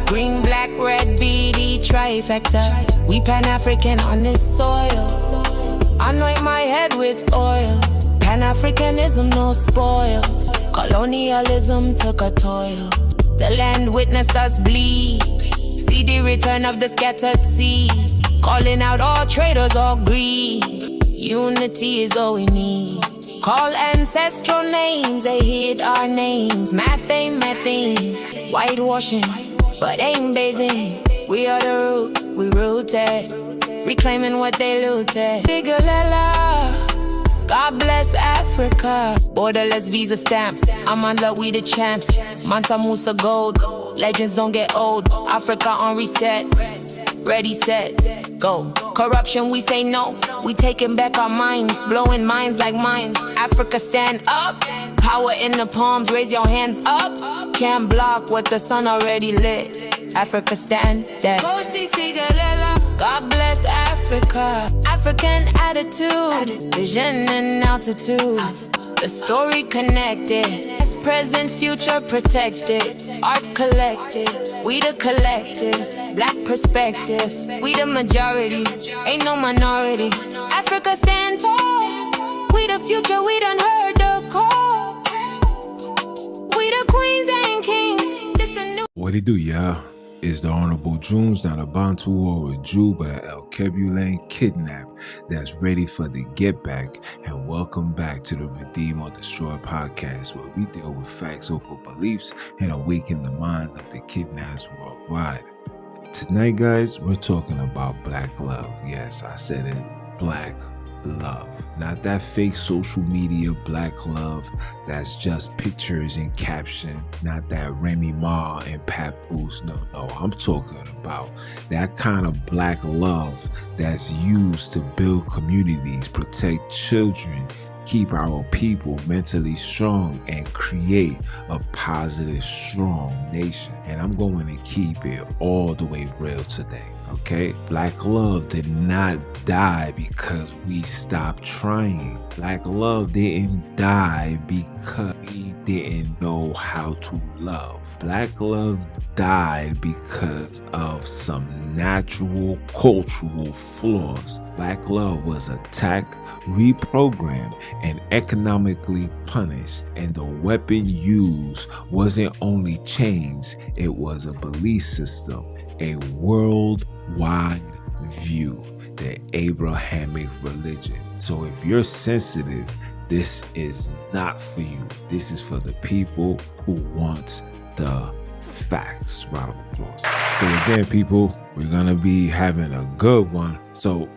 Green, black, red, BD, trifecta. We Pan-African on this soil. Anoint my head with oil. Pan-Africanism, no spoil. Colonialism took a toil. The land witnessed us bleed. See the return of the scattered seed. Calling out all traitors, all greed. Unity is all we need. Call ancestral names, they hid our names. Methane, whitewashing, but ain't bathing. We are the root, we rooted, reclaiming what they looted. Digalela, God bless Africa. Borderless visa stamps, I'm on luck, we the champs. Mansa Musa gold, legends don't get old. Africa on reset, ready, set, go. Corruption, we say no, we taking back our minds. Blowing minds like mines. Africa stand up, power in the palms, raise your hands up. Can't block what the sun already lit. Africa stand there. Go see Sigalela, God bless Africa. African attitude, vision and altitude. The story connected, past, present, future protected. Art collected, we the collective. Black perspective, we the majority, ain't no minority. Africa stand tall, we the future, we done heard the call. We the queens and kings, this a new. What it do, y'all? It's the Honorable Junes, not a Bantu or a Jew, but an El Kebulane kidnap that's ready for the get back. And welcome back to the Redeem or Destroy podcast, where we deal with facts over beliefs and awaken the mind of the kidnapped worldwide. Tonight, guys, we're talking about black love. Yes, I said it, black love. Not that fake social media black love that's just pictures and caption. Not that Remy Ma and Papoose. No, I'm talking about that kind of black love that's used to build communities, protect children, keep our people mentally strong, and create a positive, strong nation. And I'm going to keep it all the way real today. Okay, black love did not die because we stopped trying. Black love didn't die because we didn't know how to love. Black love died because of some natural cultural flaws. Black love was attacked, reprogrammed, and economically punished. And the weapon used wasn't only chains, it was a belief system, a worldwide view, the Abrahamic religion. So if you're sensitive, this is not for you. This is for the people who want the facts. Round of applause. So again, people, we're gonna be having a good one. So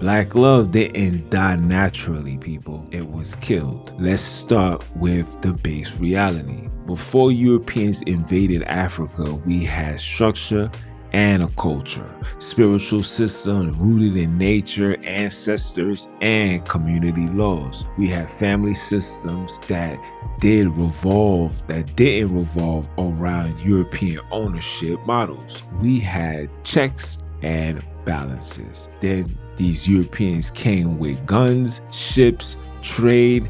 black love didn't die naturally, people. It was killed. Let's start with the base reality. Before Europeans invaded Africa, we had structure and a culture, spiritual system rooted in nature, ancestors, and community laws. We had family systems that didn't revolve around European ownership models. We had checks and balances. Then these Europeans came with guns, ships, trade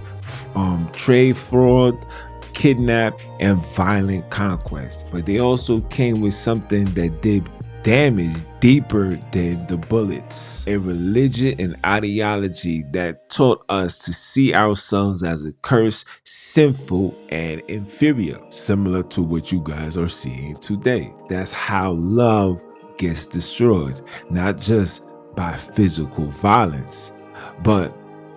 fraud, kidnap, and violent conquest. But they also came with something that did damage deeper than the bullets. A religion and ideology that taught us to see ourselves as a curse, sinful, and inferior. Similar to what you guys are seeing today. That's how love gets destroyed. Not just by physical violence, but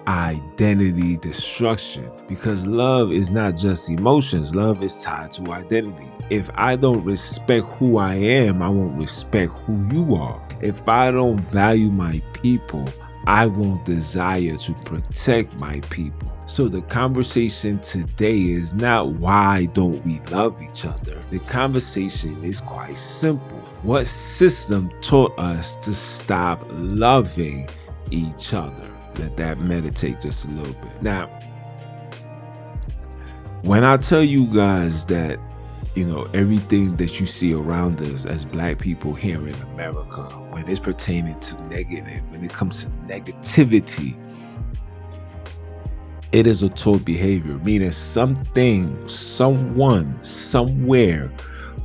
identity destruction, because love is not just emotions. Love is tied to identity. If I don't respect who I am, I won't respect who you are. If I don't value my people, I won't desire to protect my people. So the conversation today is not why don't we love each other. The conversation is quite simple. What system taught us to stop loving each other? Let that meditate just a little bit. Now, when I tell you guys that, everything that you see around us as black people here in America, when it's pertaining to negative, when it comes to negativity, it is a taught behavior, meaning something, someone, somewhere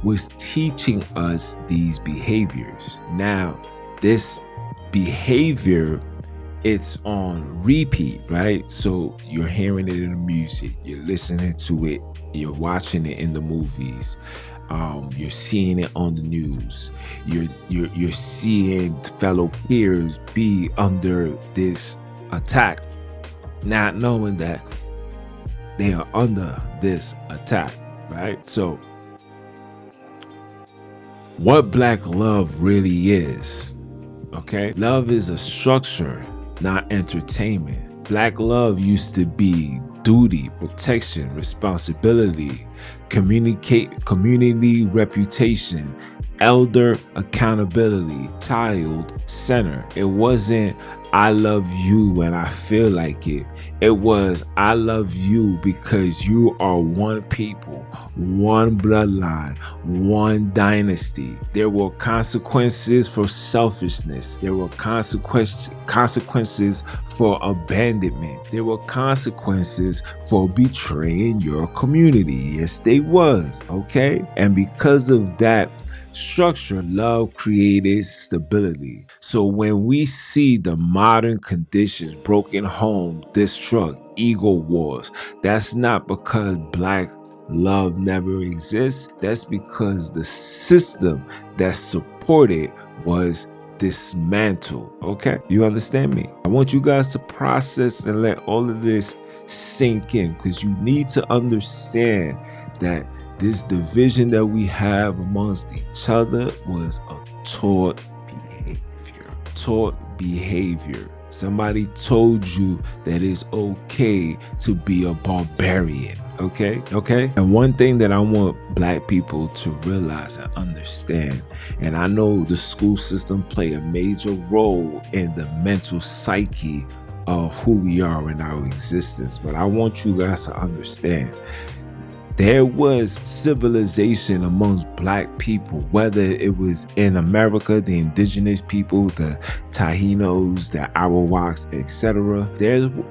was teaching us these behaviors. Now, this behavior, it's on repeat, right? So you're hearing it in the music, you're listening to it, you're watching it in the movies, you're seeing it on the news, you're seeing fellow peers be under this attack, not knowing that they are under this attack, right? So what Black love really is, okay? Love is a structure, not entertainment. Black love used to be duty, protection, responsibility, community reputation, elder accountability, child center. It wasn't I love you when I feel like it. It was I love you because you are one people, one bloodline, one dynasty. There were consequences for selfishness. There were consequences for abandonment. There were consequences for betraying your community. Yes, they was, okay? And because of that structure, love created stability. So when we see the modern conditions, broken home, distrust, ego wars, that's not because Black love never exists. That's because the system that supported was dismantled. Okay, you understand me? I want you guys to process and let all of this sink in, because you need to understand that this division that we have amongst each other was a taught behavior. Taught behavior. Somebody told you that it's okay to be a barbarian. Okay? And one thing that I want Black people to realize and understand, and I know the school system play a major role in the mental psyche of who we are in our existence, but I want you guys to understand there was civilization amongst Black people, whether it was in America, the indigenous people, the Taínos, the Arawaks, etc.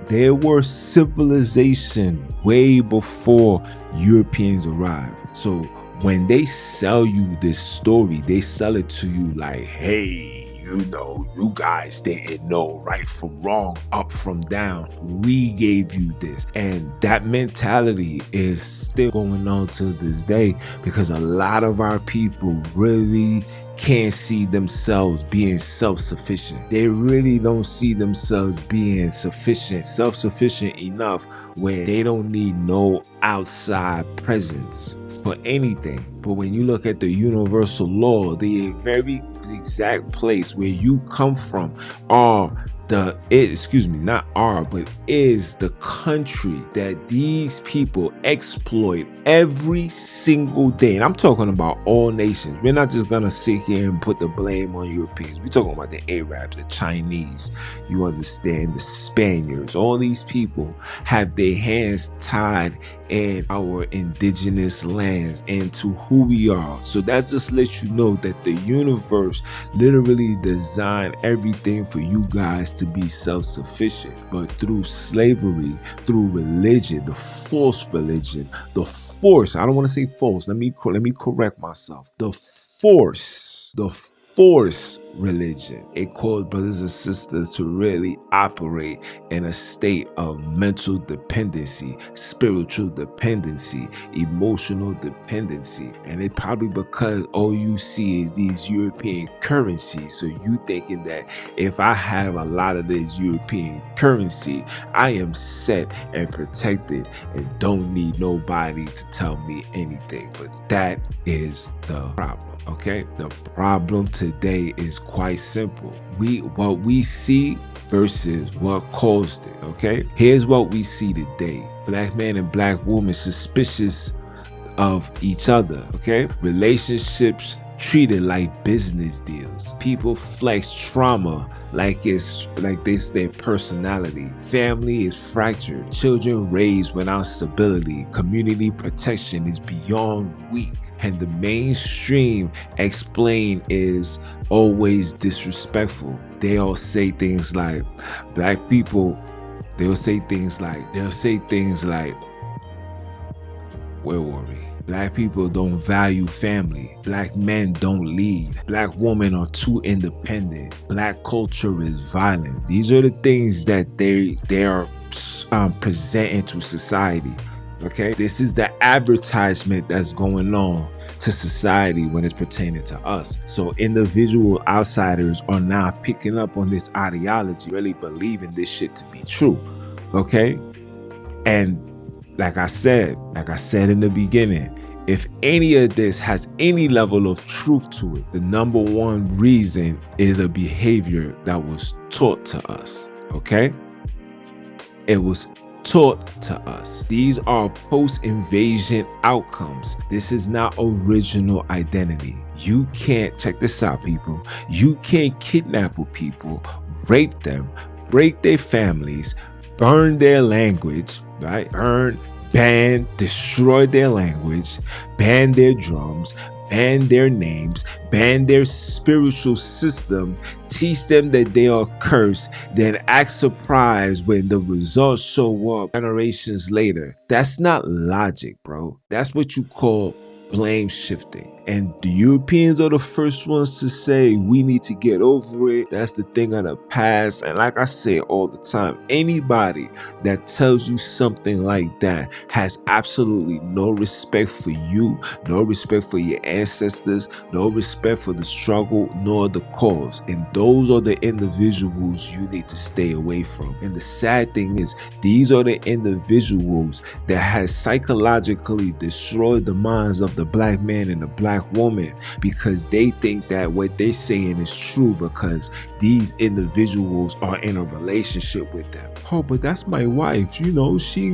There were civilization way before Europeans arrived. So when they sell you this story, they sell it to you like, hey, you know, you guys didn't know right from wrong, up from down. We gave you this. And that mentality is still going on to this day, because a lot of our people really can't see themselves being self-sufficient. They really don't see themselves being self-sufficient enough where they don't need no outside presence for anything. But when you look at the universal law, the very exact place where you come from is the country that these people exploit every single day. And I'm talking about all nations. We're not just gonna sit here and put the blame on Europeans. We're talking about the Arabs, the Chinese, you understand, the Spaniards. All these people have their hands tied in our indigenous lands and to who we are. So that just lets you know that the universe literally designed everything for you guys to be self-sufficient. But through slavery, through religion, the false religion, I don't want to say false, let me correct myself. The force religion, it caused brothers and sisters to really operate in a state of mental dependency, spiritual dependency, emotional dependency. And it probably because all you see is these European currencies. So you thinking that if I have a lot of this European currency, I am set and protected and don't need nobody to tell me anything. But that is the problem. Okay, the problem today is quite simple. What we see versus what caused it. Okay, here's what we see today: Black man and Black woman suspicious of each other. Okay, relationships treated like business deals. People flex trauma like this their personality. Family is fractured. Children raised without stability. Community protection is beyond weak. And the mainstream explain is always disrespectful. They all say things like, Black people, they'll say things like, where were we? Black people don't value family. Black men don't lead. Black women are too independent. Black culture is violent. These are the things that they are presenting to society. Okay, this is the advertisement that's going on to society when it's pertaining to us. So individual outsiders are now picking up on this ideology, really believing this shit to be true. Okay, and like I said in the beginning, if any of this has any level of truth to it, the number one reason is a behavior that was taught to us. Okay, it was taught to us. These are post-invasion outcomes. This is not original identity. You can't, check this out, people. You can't kidnap people, rape them, break their families, burn their language, right? Ban, destroy their language, ban their drums, ban their names, ban their spiritual system, teach them that they are cursed, then act surprised when the results show up generations later. That's not logic, bro. That's what you call blame shifting. And the Europeans are the first ones to say we need to get over it. That's the thing of the past. And like I say all the time, anybody that tells you something like that has absolutely no respect for you, no respect for your ancestors, no respect for the struggle, nor the cause. And those are the individuals you need to stay away from. And the sad thing is, these are the individuals that has psychologically destroyed the minds of the black man and the black woman, because they think that what they're saying is true because these individuals are in a relationship with them. Oh, but that's my wife, you know, she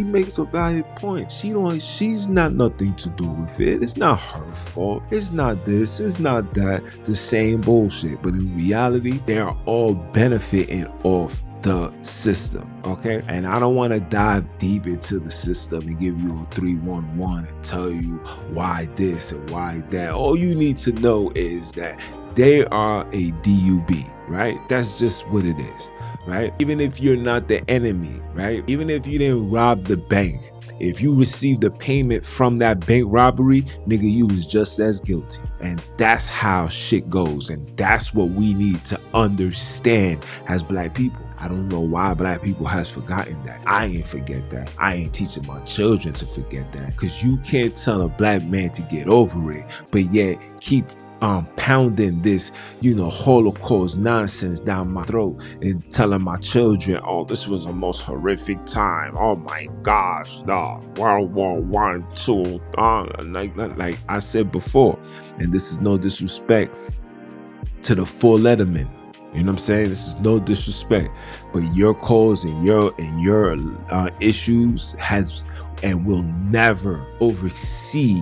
makes a valid point. She's not nothing to do with it. It's not her fault. It's not this, it's not that. The same bullshit. But in reality, they are all benefiting off the system. Okay, and I don't want to dive deep into the system and give you a 311 and tell you why this and why that. All you need to know is that they are a DUB, right? That's just what it is, right? Even if you're not the enemy, right? Even if you didn't rob the bank, if you received a payment from that bank robbery, nigga, you was just as guilty. And that's how shit goes. And that's what we need to understand as black people. I don't know why black people has forgotten that. I ain't forget that. I ain't teaching my children to forget that. Because you can't tell a black man to get over it, but yet keep pounding this, Holocaust nonsense down my throat and telling my children, oh, this was the most horrific time. Oh my gosh, World War I, II. Like I said before, and this is no disrespect to the full letterman. You know what I'm saying? This is no disrespect, but your cause and your issues has and will never oversee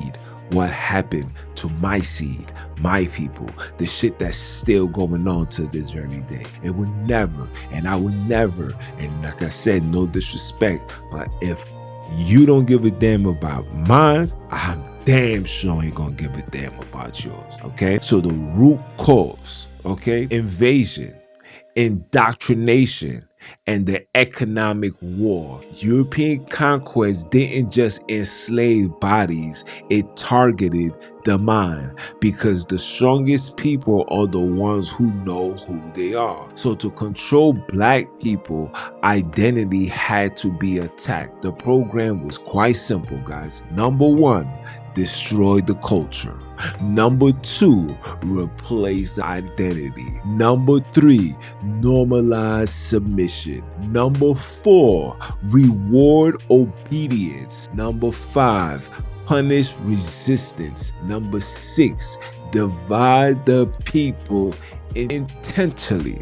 what happened to my seed, my people, the shit that's still going on to this very day. It would never, and I would never, and like I said, no disrespect, but if you don't give a damn about mine, I'm damn sure ain't gonna give a damn about yours, okay? So the root cause, okay, invasion, indoctrination, and the economic war. European conquest didn't just enslave bodies, it targeted the mind, because the strongest people are the ones who know who they are. So to control black people, identity had to be attacked. The program was quite simple, guys. Number one, destroy the culture. Number two, replace the identity. Number three, normalize submission. Number four, reward obedience. Number five, punish resistance. Number six, divide the people internally.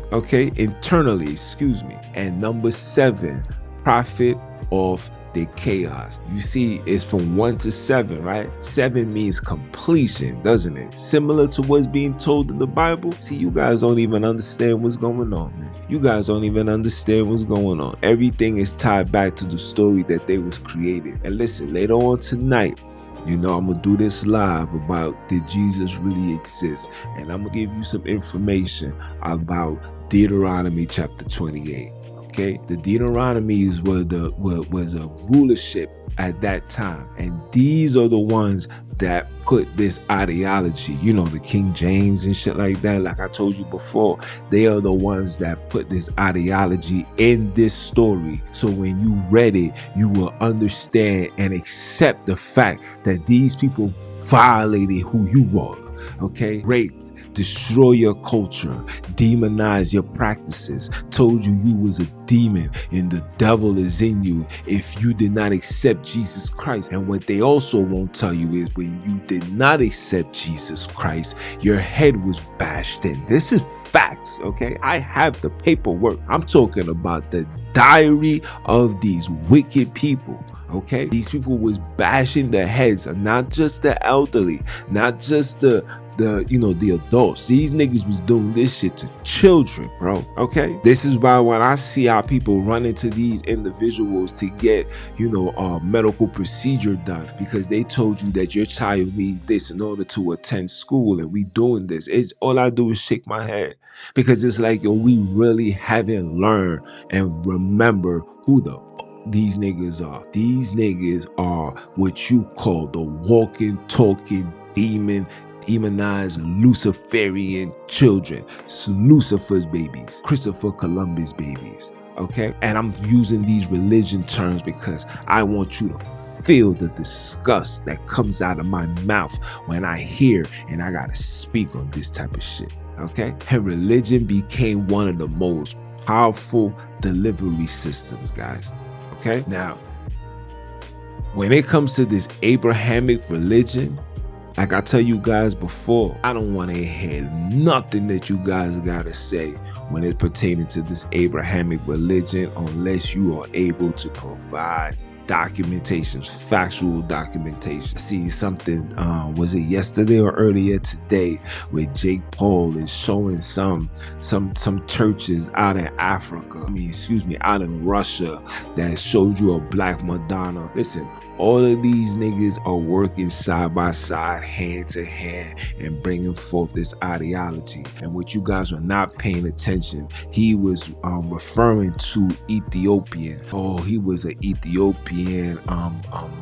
And number seven, profit off the chaos. You see, it's from 1 to 7, right? 7 means completion, doesn't it? Similar to what's being told in the Bible. See, you guys don't even understand what's going on, man. You guys don't even understand what's going on. Everything is tied back to the story that they was created. And listen, later on tonight, I'm gonna do this live about, did Jesus really exist? And I'm gonna give you some information about Deuteronomy chapter 28. Okay, the Deuteronomies was a rulership at that time. And these are the ones that put this ideology, the King James and shit like that, like I told you before, they are the ones that put this ideology in this story. So when you read it, you will understand and accept the fact that these people violated who you are, okay? Raped, destroy your culture, demonize your practices, told you was a demon and the devil is in you if you did not accept Jesus Christ. And what they also won't tell you is when you did not accept Jesus Christ, your head was bashed in. This is facts, okay? I have the paperwork. I'm talking about the diary of these wicked people. Okay, these people was bashing the heads of not just the elderly, not just the adults. These niggas was doing this shit to children, bro. Okay, this is why when I see how people run into these individuals to get a medical procedure done because they told you that your child needs this in order to attend school, and we doing this, it's all I do is shake my head because it's like, we really haven't learned and remember who these niggas are. These niggas are what you call the walking, talking, demonized Luciferian children. It's Lucifer's babies, Christopher Columbus babies. Okay? And I'm using these religion terms because I want you to feel the disgust that comes out of my mouth when I hear and I gotta speak on this type of shit. Okay? And religion became one of the most powerful delivery systems, guys. Okay, now when it comes to this Abrahamic religion, like I tell you guys before, I don't want to hear nothing that you guys gotta say when it's pertaining to this Abrahamic religion unless you are able to provide documentation, factual documentation. I see something, was it yesterday or earlier today, where Jake Paul is showing some churches out in Africa, out in Russia, that showed you a black Madonna. Listen, all of these niggas are working side by side, hand to hand, and bringing forth this ideology. And what you guys are not paying attention, he was referring to Ethiopian. Oh, he was an Ethiopian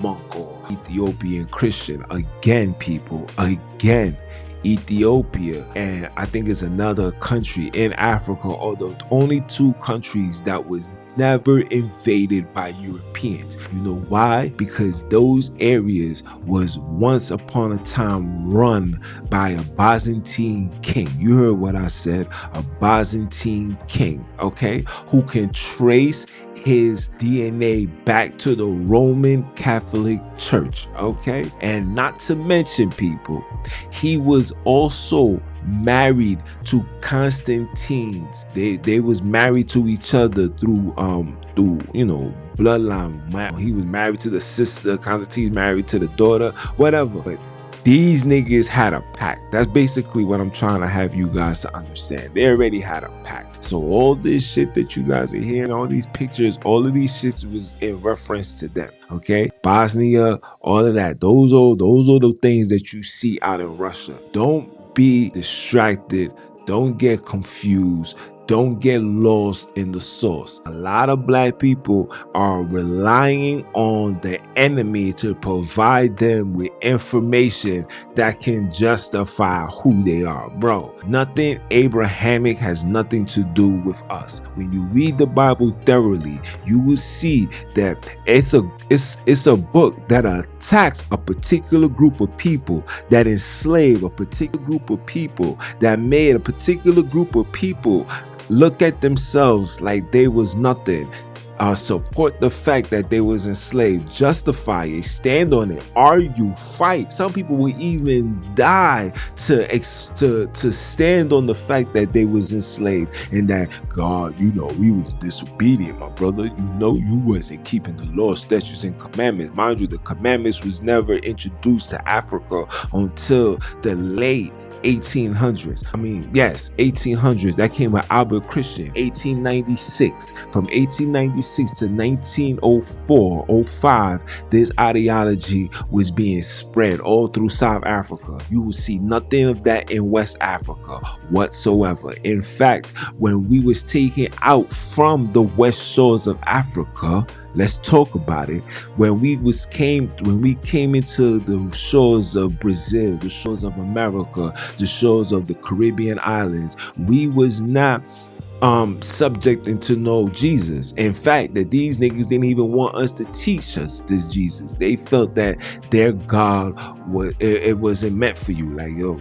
monk or Ethiopian Christian. Again, people, again. Ethiopia, and I think it's another country in Africa, are the only two countries that was never invaded by Europeans. You know why? Because those areas was once upon a time run by a Byzantine king. You heard what I said, a Byzantine king, okay, who can trace his DNA back to the Roman Catholic Church, okay? And not to mention, people, he was also married to Constantine's. They was married to each other through bloodline. He was married to the sister, Constantine's married to the daughter, whatever. But these niggas had a pact. That's basically what I'm trying to have you guys to understand. They already had a pact. So all this shit that you guys are hearing, all these pictures, all of these shits was in reference to them. Okay? Bosnia, all of that. Those are the things that you see out in Russia. Don't be distracted. Don't get confused. Don't get lost in the source. A lot of black people are relying on the enemy to provide them with information that can justify who they are. Bro, nothing Abrahamic has nothing to do with us. When you read the Bible thoroughly, you will see that it's a book that attacks a particular group of people, that enslave a particular group of people, that made a particular group of people look at themselves like they was nothing, support the fact that they was enslaved, justify it, stand on it, argue, fight. Some people will even die to stand on the fact that they was enslaved and that God, we was disobedient, my brother. You wasn't keeping the law, statutes, and commandments. Mind you, the commandments was never introduced to Africa until the late 1800s. 1800s. That came with Albert Christian. 1896. From 1896 to 1904-05, this ideology was being spread all through South Africa. You will see nothing of that in West Africa whatsoever. In fact, when we was taken out from the west shores of Africa, Let's talk about it. When we came into the shores of Brazil, the shores of America, the shores of the Caribbean islands, we was not subjecting to know Jesus. In fact, that these niggas didn't even want us to teach us this Jesus. They felt that their God was it wasn't meant for you. Like, yo,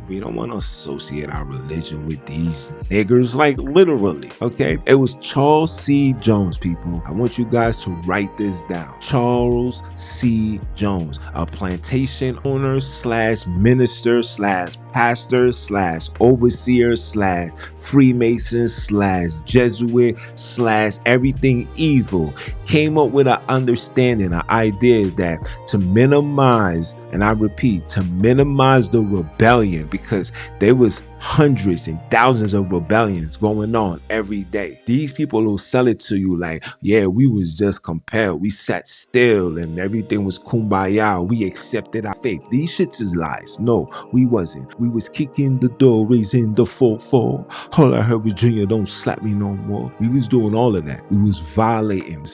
we don't want to associate our religion with these niggers. Like, literally. Okay. It was Charles C. Jones, people. I want you guys to write this down. Charles C. Jones, a plantation owner slash minister slash pastor slash overseer slash Freemason slash Jesuit slash everything evil, came up with an understanding, an idea that to minimize, and I repeat, to minimize the rebellion, because there was hundreds and thousands of rebellions going on every day. These people will sell it to you like, yeah, we was just compelled. We sat still and everything was kumbaya. We accepted our fate. These shits is lies. No, we wasn't. We was kicking the door, raising the 4-4. All I heard was, Junior, don't slap me no more. We was doing all of that. We was violating.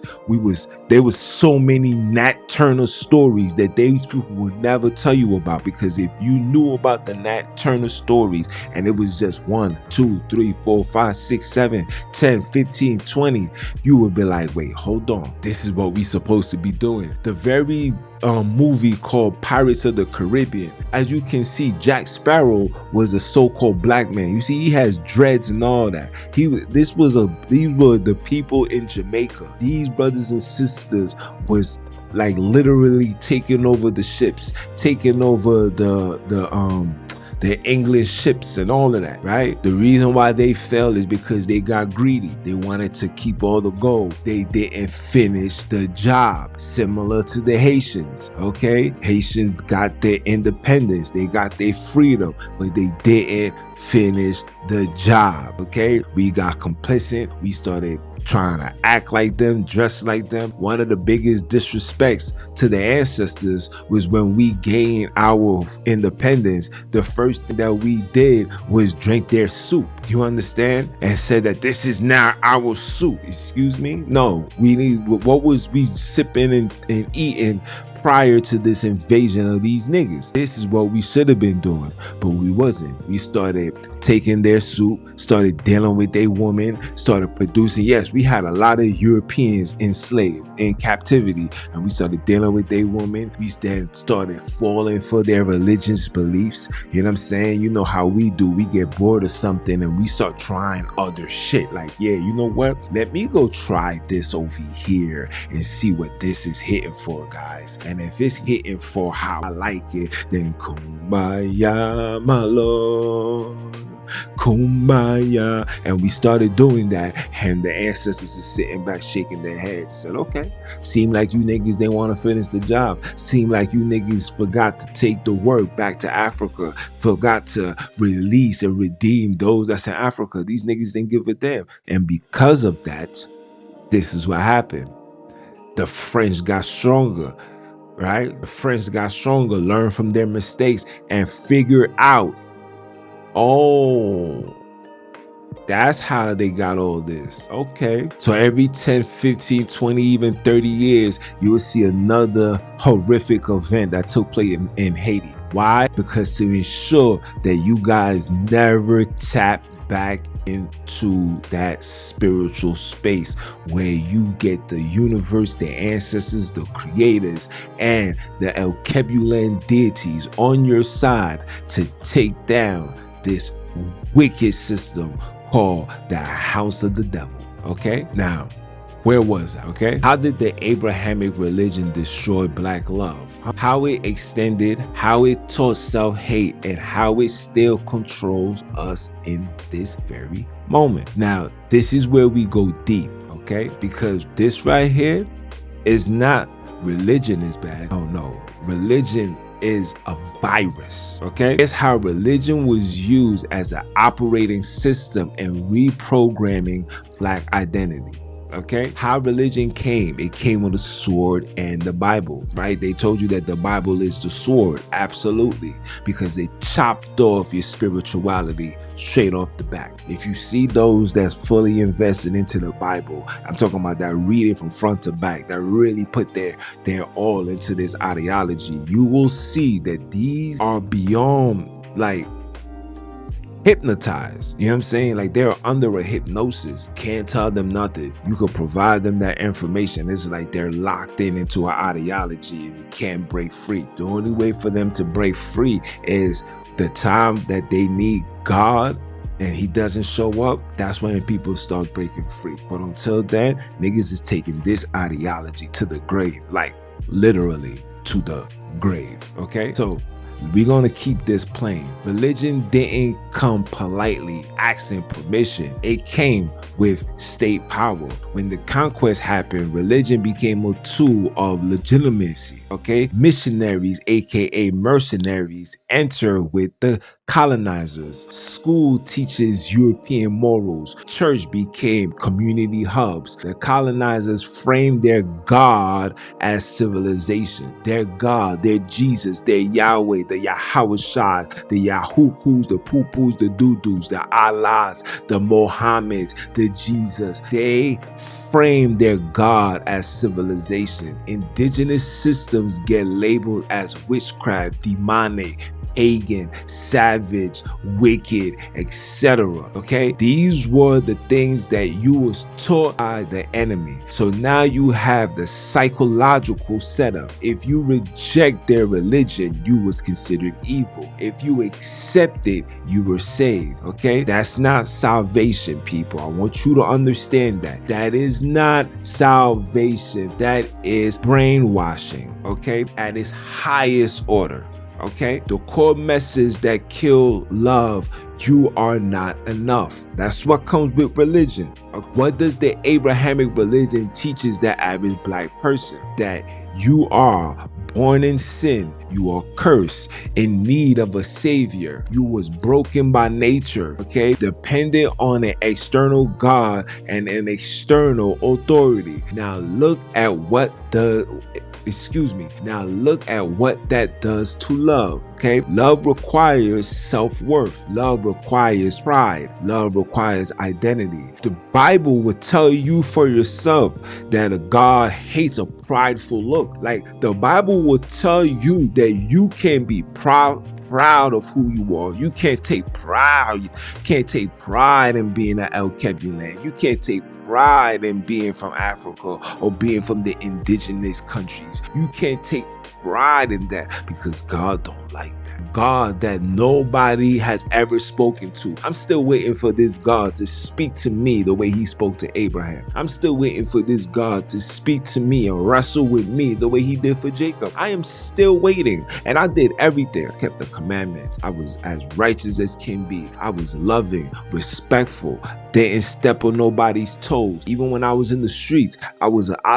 There was so many Nat Turner stories that these people would never tell you about, because if you knew about the Nat Turner stories, and it was just 1, 2, 3, 4, 5, 6, 7, 10, 15, 20, you would be like, wait, hold on. This is what we supposed to be doing. The very movie called Pirates of the Caribbean, as you can see, Jack Sparrow was a so-called black man. You see, he has dreads and all that. These were the people in Jamaica. These brothers and sisters was like literally taking over the ships, taking over the English ships and all of that, right? The reason why they fell is because they got greedy. They wanted to keep all the gold. They didn't finish the job, similar to the Haitians, okay? Haitians got their independence. They got their freedom, but they didn't finish the job, okay? We got complicit. We started trying to act like them, dress like them. One of the biggest disrespects to the ancestors was when we gained our independence. The first thing that we did was drink their soup. You understand? And said that this is now our soup. Excuse me? No, what was we sipping and eating prior to this invasion of these niggas? This is what we should have been doing, but we wasn't. We started taking their soup, started dealing with their women, started producing. Yes, we had a lot of Europeans enslaved in captivity, and we started dealing with their women. We then started falling for their religious beliefs. You know what I'm saying? You know how we do. We get bored of something and we start trying other shit. Like, yeah, you know what? Let me go try this over here and see what this is hitting for, guys. And if it's hitting for how I like it, then kumbaya, my lord. Kumbaya. And we started doing that, and the ancestors are sitting back shaking their heads. Said, okay, seem like you niggas didn't want to finish the job. Seem like you niggas forgot to take the work back to Africa, forgot to release and redeem those that's in Africa. These niggas didn't give a damn. And because of that, this is what happened. The French got stronger. Right? The French got stronger, learned from their mistakes, and figured out, oh, that's how they got all this. Okay. So every 10, 15, 20, even 30 years, you will see another horrific event that took place in Haiti. Why? Because to ensure that you guys never tap back into that spiritual space where you get the universe, the ancestors, the creators, and the El Kebulan deities on your side to take down this wicked system called the House of the Devil. Okay? Now, where was I? Okay? How did the Abrahamic religion destroy black love? How it extended, how it taught self-hate, and how it still controls us in this very moment. Now, this is where we go deep, okay? Because this right here is not religion is bad. Oh no, religion is a virus, okay? It's how religion was used as an operating system in reprogramming black identity. Okay, how religion came, it came with a sword and the Bible, right? They told you that the Bible is the sword, absolutely, because they chopped off your spirituality straight off the back. If you see those that's fully invested into the Bible, I'm talking about that read it from front to back, that really put their all into this ideology, you will see that these are beyond like hypnotized. You know what I'm saying? Like they're under a hypnosis. Can't tell them nothing. You could provide them that information. It's like they're locked into an ideology and you can't break free. The only way for them to break free is the time that they need God and he doesn't show up. That's when people start breaking free. But until then, niggas is taking this ideology to the grave, like literally to the grave. Okay, so we're going to keep this plain. Religion didn't come politely asking permission. It came with state power. When the conquest happened, religion became a tool of legitimacy. Okay, missionaries, aka mercenaries, enter with the colonizers. School teaches European morals. Church became community hubs. The colonizers framed their God as civilization. Their God, their Jesus, their Yahweh, the Yahweh, the Yahukus, the Pupus, the Dudus, the Allahs, the Mohammeds, the Jesus. They frame their God as civilization. Indigenous systems get labeled as witchcraft, demonic, pagan, savage, wicked, etc. Okay, these were the things that you was taught by the enemy. So now you have the psychological setup. If you reject their religion, you was considered evil. If you accept it, you were saved. Okay, that's not salvation, people. I want you to understand that. That is not salvation. That is brainwashing. Okay, at its highest order. Okay, the core message that kill love, you are not enough. That's what comes with religion. What does the Abrahamic religion teaches the average black person? That you are born in sin, you are cursed, in need of a savior, you was broken by nature, okay, dependent on an external God and an external authority. Now look at what now look at what that does to love. Okay, love requires self-worth. Love requires pride. Love requires identity. The Bible will tell you for yourself that a God hates a prideful look. Like the Bible will tell you that you can be proud of who you are. You can't take pride. You can't take pride in being an El Kebulan. You can't take pride in being from Africa or being from the indigenous countries. You can't take pride in that because God don't like that. God that nobody has ever spoken to. I'm still waiting for this God to speak to me the way he spoke to Abraham. I'm still waiting for this God to speak to me and wrestle with me the way he did for Jacob. I am still waiting, and I did everything. I kept the commandments. I was as righteous as can be. I was loving, respectful, didn't step on nobody's toes. Even when I was in the streets, I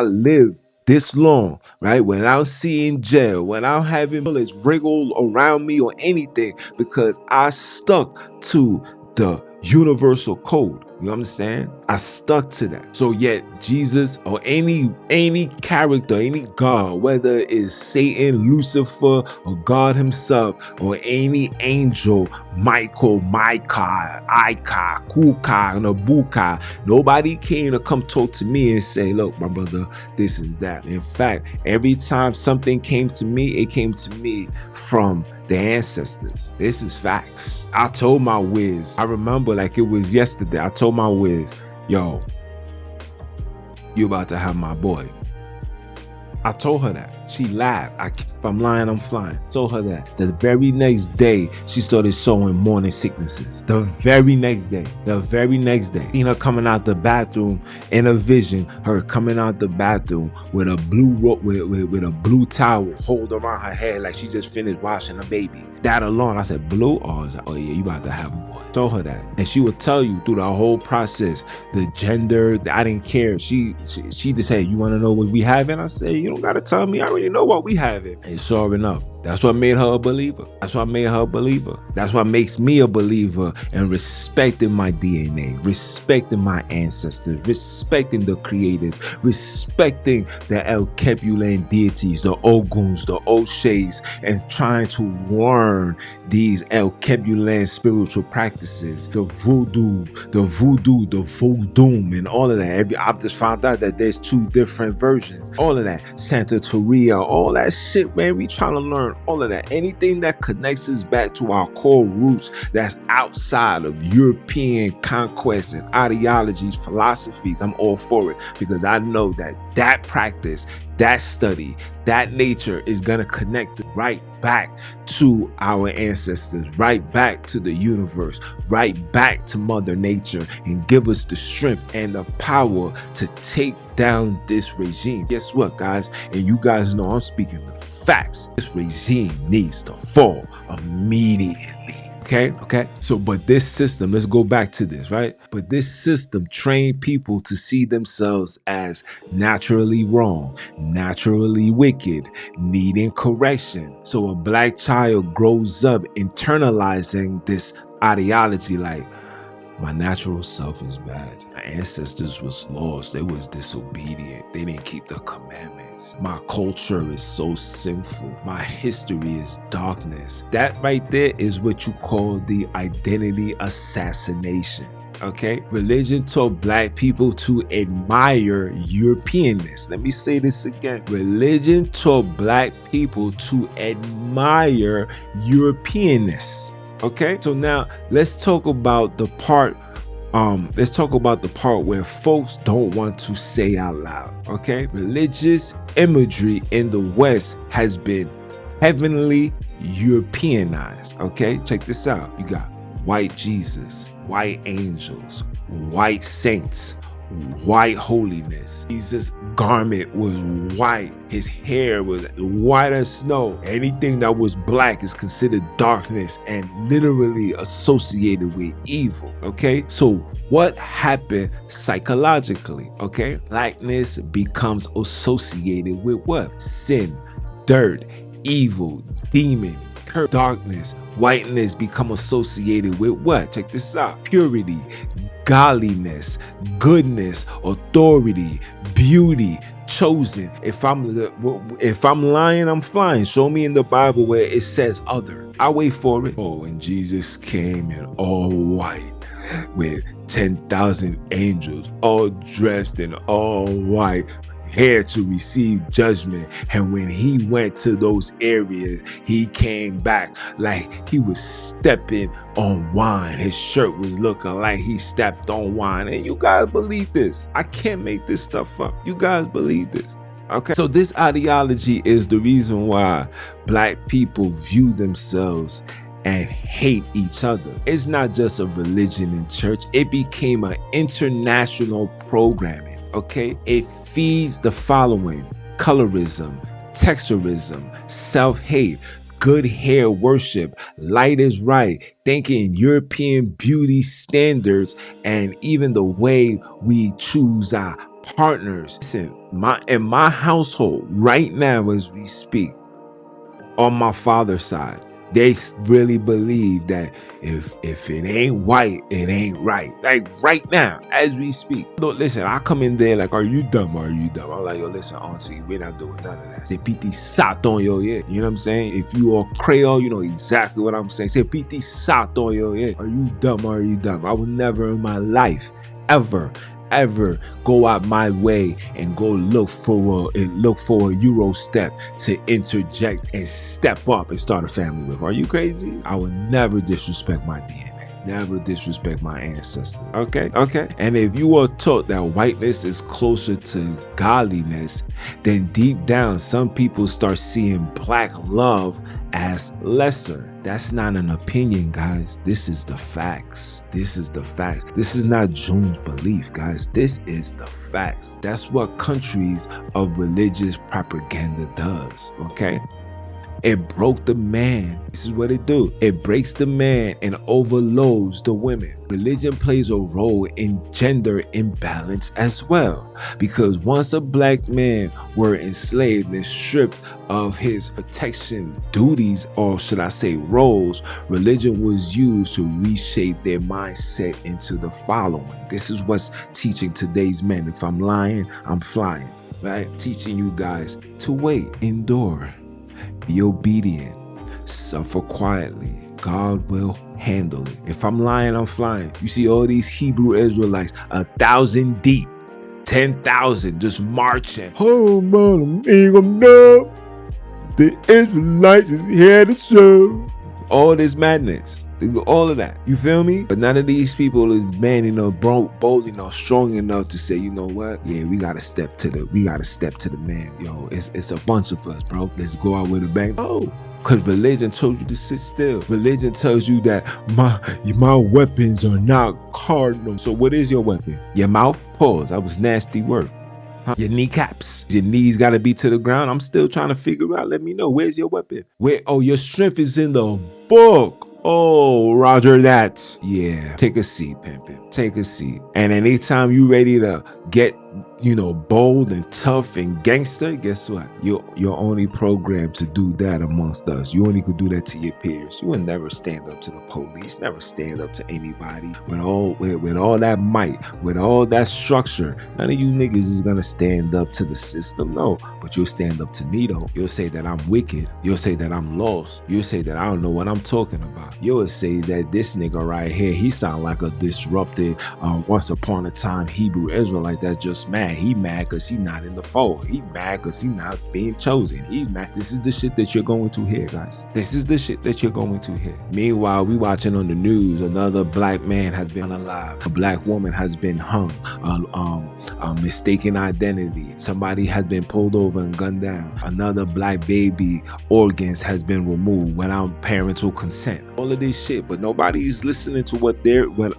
lived this long, right? When I was seeing jail, when I'm having bullets wriggle around me or anything, because I stuck to the universal code. You understand? I stuck to that. So yet Jesus or any character, any God, whether it's Satan, Lucifer, or God himself, or any angel, Michael, Micah, Ika, Kuka, Nabuka, nobody came to come talk to me and say, look, my brother, this is that. In fact, every time something came to me, it came to me from the ancestors. This is facts. I told my whiz, I remember like it was yesterday, I told my whiz, yo, you about to have my boy. I told her that. She laughed. If I'm lying, I'm flying. Told her that. The very next day, she started showing morning sicknesses. The very next day. Seen her coming out the bathroom in a vision. Her coming out the bathroom with a blue with a blue towel hold around her head like she just finished washing a baby. That alone, I said, blue? Oh yeah, you about to have a boy. Told her that, and she would tell you through the whole process, the gender. I didn't care. She just said, "You want to know what we having?" I said, "You don't gotta tell me. I already know what we having." And sure enough, That's what made her a believer. That's what made her a believer. That's what makes me a believer and respecting my DNA, respecting my ancestors, respecting the creators, respecting the El Kebulan deities, the Oguns, the Oshays, and trying to learn these El Kebulan spiritual practices, the voodoo, the voodoo, and all of that. I've just found out that there's 2 different versions. All of that. Santa Teria, all that shit, man. We trying to learn all of that. Anything that connects us back to our core roots that's outside of European conquest and ideologies, philosophies, I'm all for it, because I know that practice, that study, that nature is going to connect right back to our ancestors, right back to the universe, right back to Mother Nature, and give us the strength and the power to take down this regime. Guess what, guys? And you guys know I'm speaking the facts. This regime needs to fall immediately. Okay. So, but this system, let's go back to this, right? But this system trained people to see themselves as naturally wrong, naturally wicked, needing correction. So a black child grows up internalizing this ideology like, my natural self is bad. My ancestors was lost. They was disobedient. They didn't keep the commandments. My culture is so sinful. My history is darkness. That right there is what you call the identity assassination. Okay? Religion taught black people to admire Europeanness. Let me say this again. Religion taught black people to admire Europeanness. Okay, so now let's talk about the part. Where folks don't want to say out loud. Okay, religious imagery in the West has been heavenly Europeanized. Okay, check this out. You got white Jesus, white angels, white saints, white holiness. Jesus' garment was white. His hair was white as snow. Anything that was black is considered darkness and literally associated with evil. Okay, so what happened psychologically? Okay, blackness becomes associated with what? Sin, dirt, evil, demon, curse, darkness. Whiteness become associated with what? Check this out. Purity, godliness, goodness, authority, beauty, chosen. If I'm lying, I'm fine. Show me in the Bible where it says other. I'll wait for it. Oh, and Jesus came in all white with 10,000 angels, all dressed in all white, here to receive judgment. And when he went to those areas, he came back like he was stepping on wine. His shirt was looking like he stepped on wine. And you guys believe this? I can't make this stuff up. You guys believe this? Okay, so this ideology is the reason why black people view themselves and hate each other. It's not just a religion in church. It became an international programming. Okay, it feeds the following: colorism, texturism, self-hate, good hair worship, light is right, thinking European beauty standards, and even the way we choose our partners. Listen, in my household right now as we speak, on my father's side, they really believe that if it ain't white, it ain't right. Like right now, as we speak. Look, listen, I come in there like, are you dumb? Are you dumb? I'm like, yo, listen, auntie, we're not doing none of that. Say, PT Saton yo, yeah. You know what I'm saying? If you are Creole, you know exactly what I'm saying. Say, PT Saton yo, yeah. Are you dumb? Are you dumb? I would never in my life, ever go out my way and go look for a Euro step to interject and step up and start a family with. Are you crazy? I would never disrespect my DNA, never disrespect my ancestors. Okay. And if you are taught that whiteness is closer to godliness, then deep down some people start seeing black love as lesser. That's not an opinion, guys. This is the facts. This is the facts. This is not June's belief, guys. This is the facts. That's what countries of religious propaganda does, okay? It broke the man. This is what it do. It breaks the man and overloads the women. Religion plays a role in gender imbalance as well, because once a black man were enslaved and stripped of his protection duties, or should I say roles, religion was used to reshape their mindset into the following. This is what's teaching today's men. If I'm lying, I'm flying, right? Teaching you guys to wait, endure, be obedient, suffer quietly. God will handle it. If I'm lying, I'm flying. You see all these Hebrew Israelites, 1,000 deep, 10,000 just marching. Oh, man, the Israelites is here to show. All this madness. All of that. You feel me? But none of these people is man enough, bold enough, strong enough to say, you know what? Yeah, we gotta step to the man. Yo, it's a bunch of us, bro. Let's go out with a bang. Oh. Because religion told you to sit still. Religion tells you that my weapons are not cardinal. So what is your weapon? Your mouth? Pause. That was nasty word. Huh? Your kneecaps. Your knees got to be to the ground. I'm still trying to figure out. Let me know. Where's your weapon? Where? Oh, your strength is in the book. Oh, Roger that. Yeah. Take a seat, pimpin'. Take a seat. And anytime you ready to get, bold and tough and gangster, guess what? You're only programmed to do that amongst us. You only could do that to your peers. You would never stand up to the police, never stand up to anybody with all that might, with all that structure. None of you niggas is gonna stand up to the system, no. But you'll stand up to me though. You'll say that I'm wicked. You'll say that I'm lost. You'll say that I don't know what I'm talking about. You'll say that this nigga right here, he sound like a disrupted, once upon a time Hebrew Israelite that's just mad. He mad because he not in the fold. He mad because he not being chosen. He's mad. This is the shit that you're going to hear, guys. This is the shit that you're going to hear. Meanwhile, we watching on the news, another black man has been unalive. A black woman has been hung. Mistaken identity. Somebody has been pulled over and gunned down. Another black baby organs has been removed without parental consent. All of this shit, but nobody's listening to what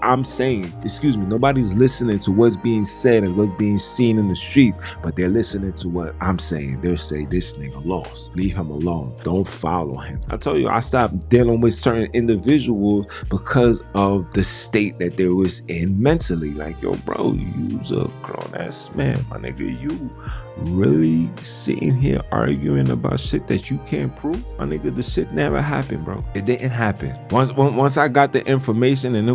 I'm saying. Excuse me, nobody's listening to what's being said and what's being seen in the streets, but they're listening to what I'm saying. They'll say, this nigga lost. Leave him alone. Don't follow him. I told you, I stopped dealing with certain individuals because of the state that they was in mentally. Like, yo, bro, you's a grown ass man, my nigga. You really sitting here arguing about shit that you can't prove? My nigga, the shit never happened, bro. It didn't happen. Once I got the information and it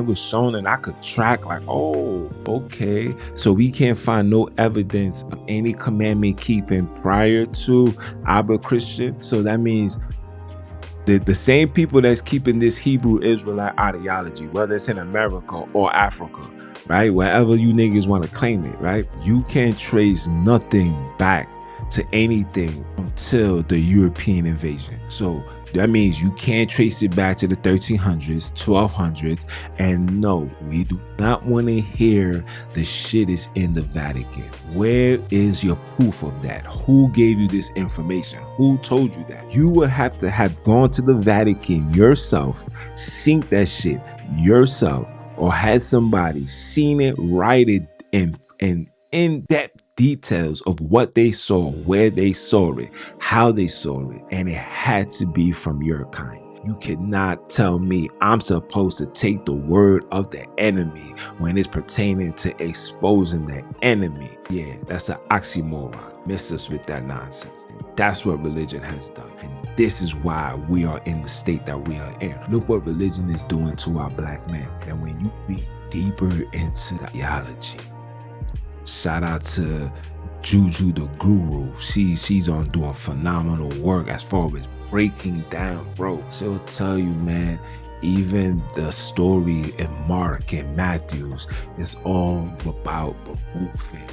was shown and I could track, like, oh, okay. So we can't find no evidence of any commandment keeping prior to Abba Christian. So that means the same people that's keeping this Hebrew Israelite ideology, whether it's in America or Africa, right? Wherever you niggas want to claim it, right? You can't trace nothing back to anything until the European invasion. So that means you can't trace it back to the 1300s, 1200s. And no, we do not want to hear the shit is in the Vatican. Where is your proof of that? Who gave you this information? Who told you that? You would have to have gone to the Vatican yourself, sink that shit yourself, or had somebody seen it, write it in in-depth details of what they saw, where they saw it, how they saw it, and it had to be from your kind. You cannot tell me I'm supposed to take the word of the enemy when it's pertaining to exposing the enemy. Yeah, that's an oxymoron. Miss us with that nonsense. And that's what religion has done. And this is why we are in the state that we are in. Look what religion is doing to our black men. And when you read deeper into the theology, shout out to Juju the Guru. She's on doing phenomenal work as far as breaking down, bro. She'll tell you, man, even the story in Mark and Matthews is all about removing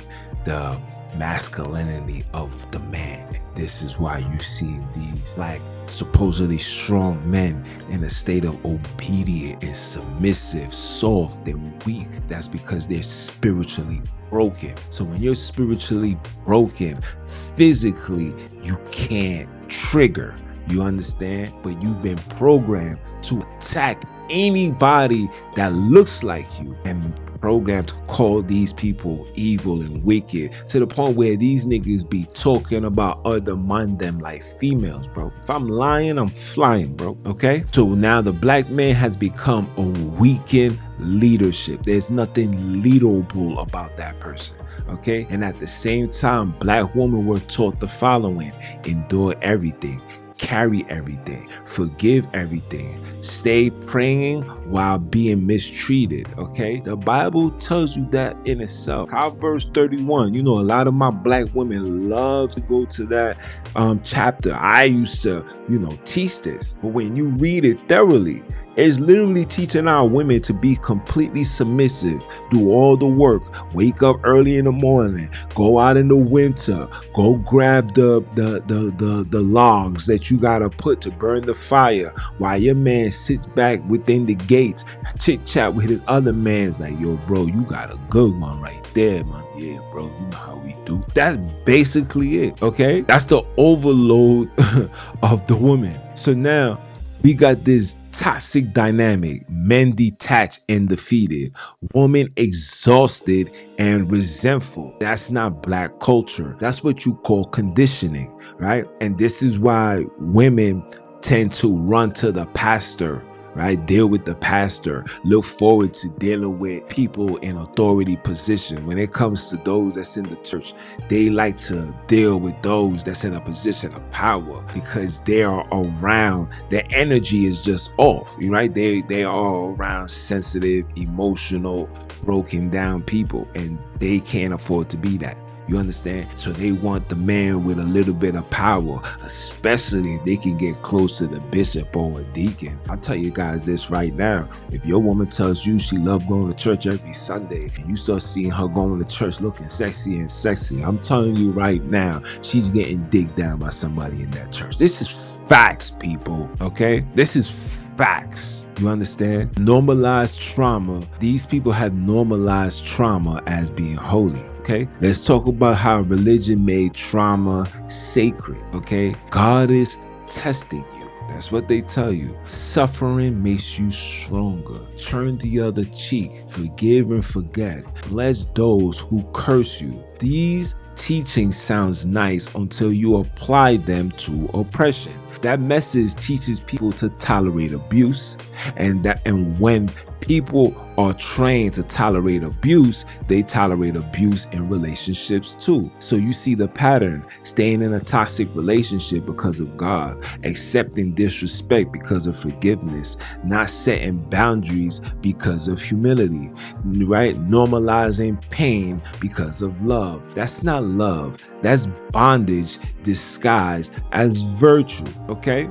the masculinity of the man. This is why you see these like supposedly strong men in a state of obedient and submissive, soft and weak. That's because they're spiritually broken. So when you're spiritually broken, physically you can't trigger. You understand? But you've been programmed to attack anybody that looks like you. And programmed to call these people evil and wicked to the point where these niggas be talking about undermine them like females, bro. If I'm lying, I'm flying, bro. Okay? So now the black man has become a weakened leadership. There's nothing leadable about that person. Okay? And at the same time, black women were taught the following: endure everything, carry everything, forgive everything, stay praying while being mistreated. Okay, the Bible tells you that in itself. Proverbs 31. You know, a lot of my black women love to go to that chapter. I used to, teach this, but when you read it thoroughly, it's literally teaching our women to be completely submissive, do all the work, wake up early in the morning, go out in the winter, go grab the logs that you gotta put to burn the fire, while your man sits back within the gates, chit chat with his other man's like, yo, bro, you got a good one right there, man. Yeah, bro, you know how we do. That's basically it. Okay, that's the overload of the woman. So now we got this toxic dynamic: men detached and defeated, woman exhausted and resentful. That's not black culture. That's what you call conditioning, right? And this is why women tend to run to the pastor, right? Deal with the pastor, look forward to dealing with people in authority position. When it comes to those that's in the church, they like to deal with those that's in a position of power because they are around, their energy is just off, right? They are around sensitive, emotional, broken down people, and they can't afford to be that. You understand? So they want the man with a little bit of power, especially if they can get close to the bishop or a deacon. I'll tell you guys this right now. If your woman tells you she loves going to church every Sunday and you start seeing her going to church looking sexy, I'm telling you right now, she's getting digged down by somebody in that church. This is facts, people, okay? This is facts. You understand? Normalized trauma. These people have normalized trauma as being holy. Okay, let's talk about how religion made trauma sacred. Okay, God is testing you. That's what they tell you. Suffering makes you stronger. Turn the other cheek. Forgive and forget. Bless those who curse you. These teachings sounds nice until you apply them to oppression. That message teaches people to tolerate abuse, and when people are trained to tolerate abuse, they tolerate abuse in relationships too. So you see the pattern: staying in a toxic relationship because of God, accepting disrespect because of forgiveness, not setting boundaries because of humility, right? Normalizing pain because of love. That's not love. That's bondage disguised as virtue, okay?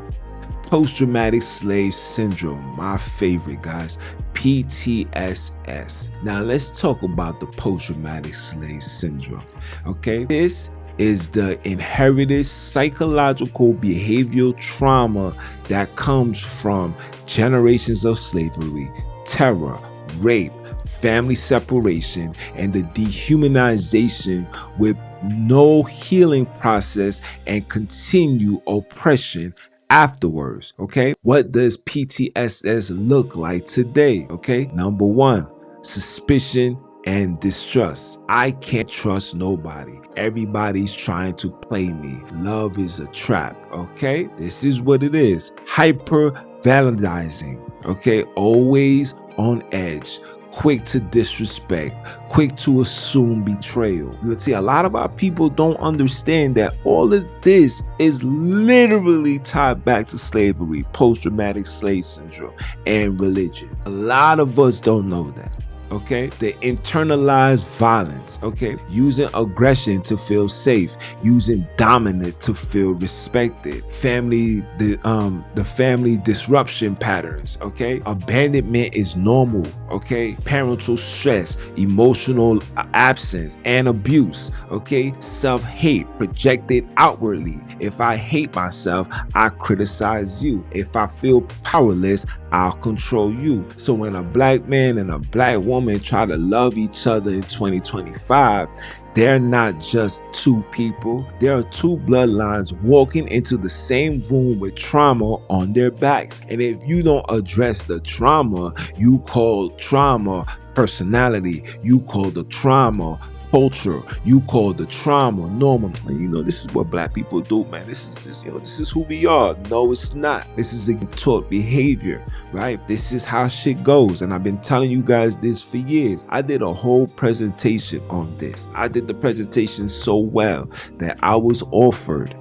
Post-traumatic slave syndrome, my favorite, guys. PTSS. Now let's talk about the post-traumatic slave syndrome. Okay, this is the inherited psychological behavioral trauma that comes from generations of slavery, terror, rape, family separation, and the dehumanization with no healing process and continue oppression afterwards. Okay, what does PTSS look like today? Okay, number one, suspicion and distrust. I can't trust nobody. Everybody's trying to play me. Love is a trap. Okay, this is what it is. Hyper validizing. Okay, always on edge, quick to disrespect, quick to assume betrayal. Let's see, a lot of our people don't understand that all of this is literally tied back to slavery, post-traumatic slave syndrome, and religion. A lot of us don't know that. Okay, the internalized violence, okay, using aggression to feel safe, using dominant to feel respected, the family disruption patterns, okay, abandonment is normal, okay, parental stress, emotional absence and abuse, okay, self-hate projected outwardly. If I hate myself, I criticize you. If I feel powerless, I'll control you. So when a black man and a black woman try to love each other in 2025, they're not just two people. There are two bloodlines walking into the same room with trauma on their backs. And if you don't address the trauma, you call trauma personality. You call the trauma culture. You call the trauma normal. And this is what black people do, man. This is who we are. No, it's not. This is a taught behavior, right? This is how shit goes. And I've been telling you guys this for years. I did a whole presentation on this. I did the presentation so well that I was offered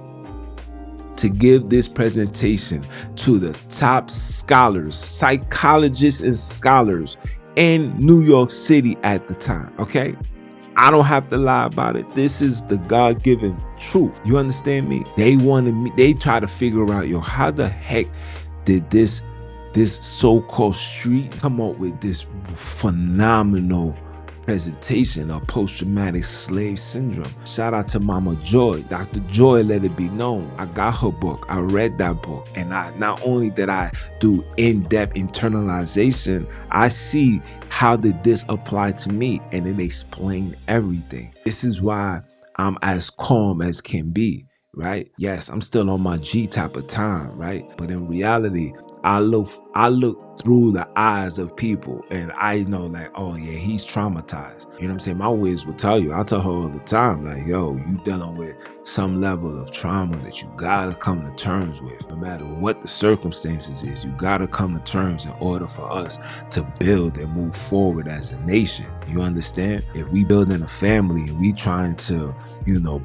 to give this presentation to the top scholars, psychologists and scholars in New York City at the time, okay? I don't have to lie about it. This is the God-given truth. You understand me? They wanted me, they try to figure out, how the heck did this so-called street come up with this phenomenal presentation of post-traumatic slave syndrome? Shout out to Mama Joy. Dr. Joy let it be known. I got her book. I read that book. And not only did I do in-depth internalization, I see how did this apply to me, and it explained everything. This is why I'm as calm as can be, right? Yes, I'm still on my G type of time, right? But in reality, I look through the eyes of people and I know like, oh yeah, he's traumatized. You know what I'm saying? My whiz will tell you, I tell her all the time, like, yo, you dealing with some level of trauma that you gotta come to terms with. No matter what the circumstances is, you gotta come to terms in order for us to build and move forward as a nation. You understand? If we building a family and we trying to,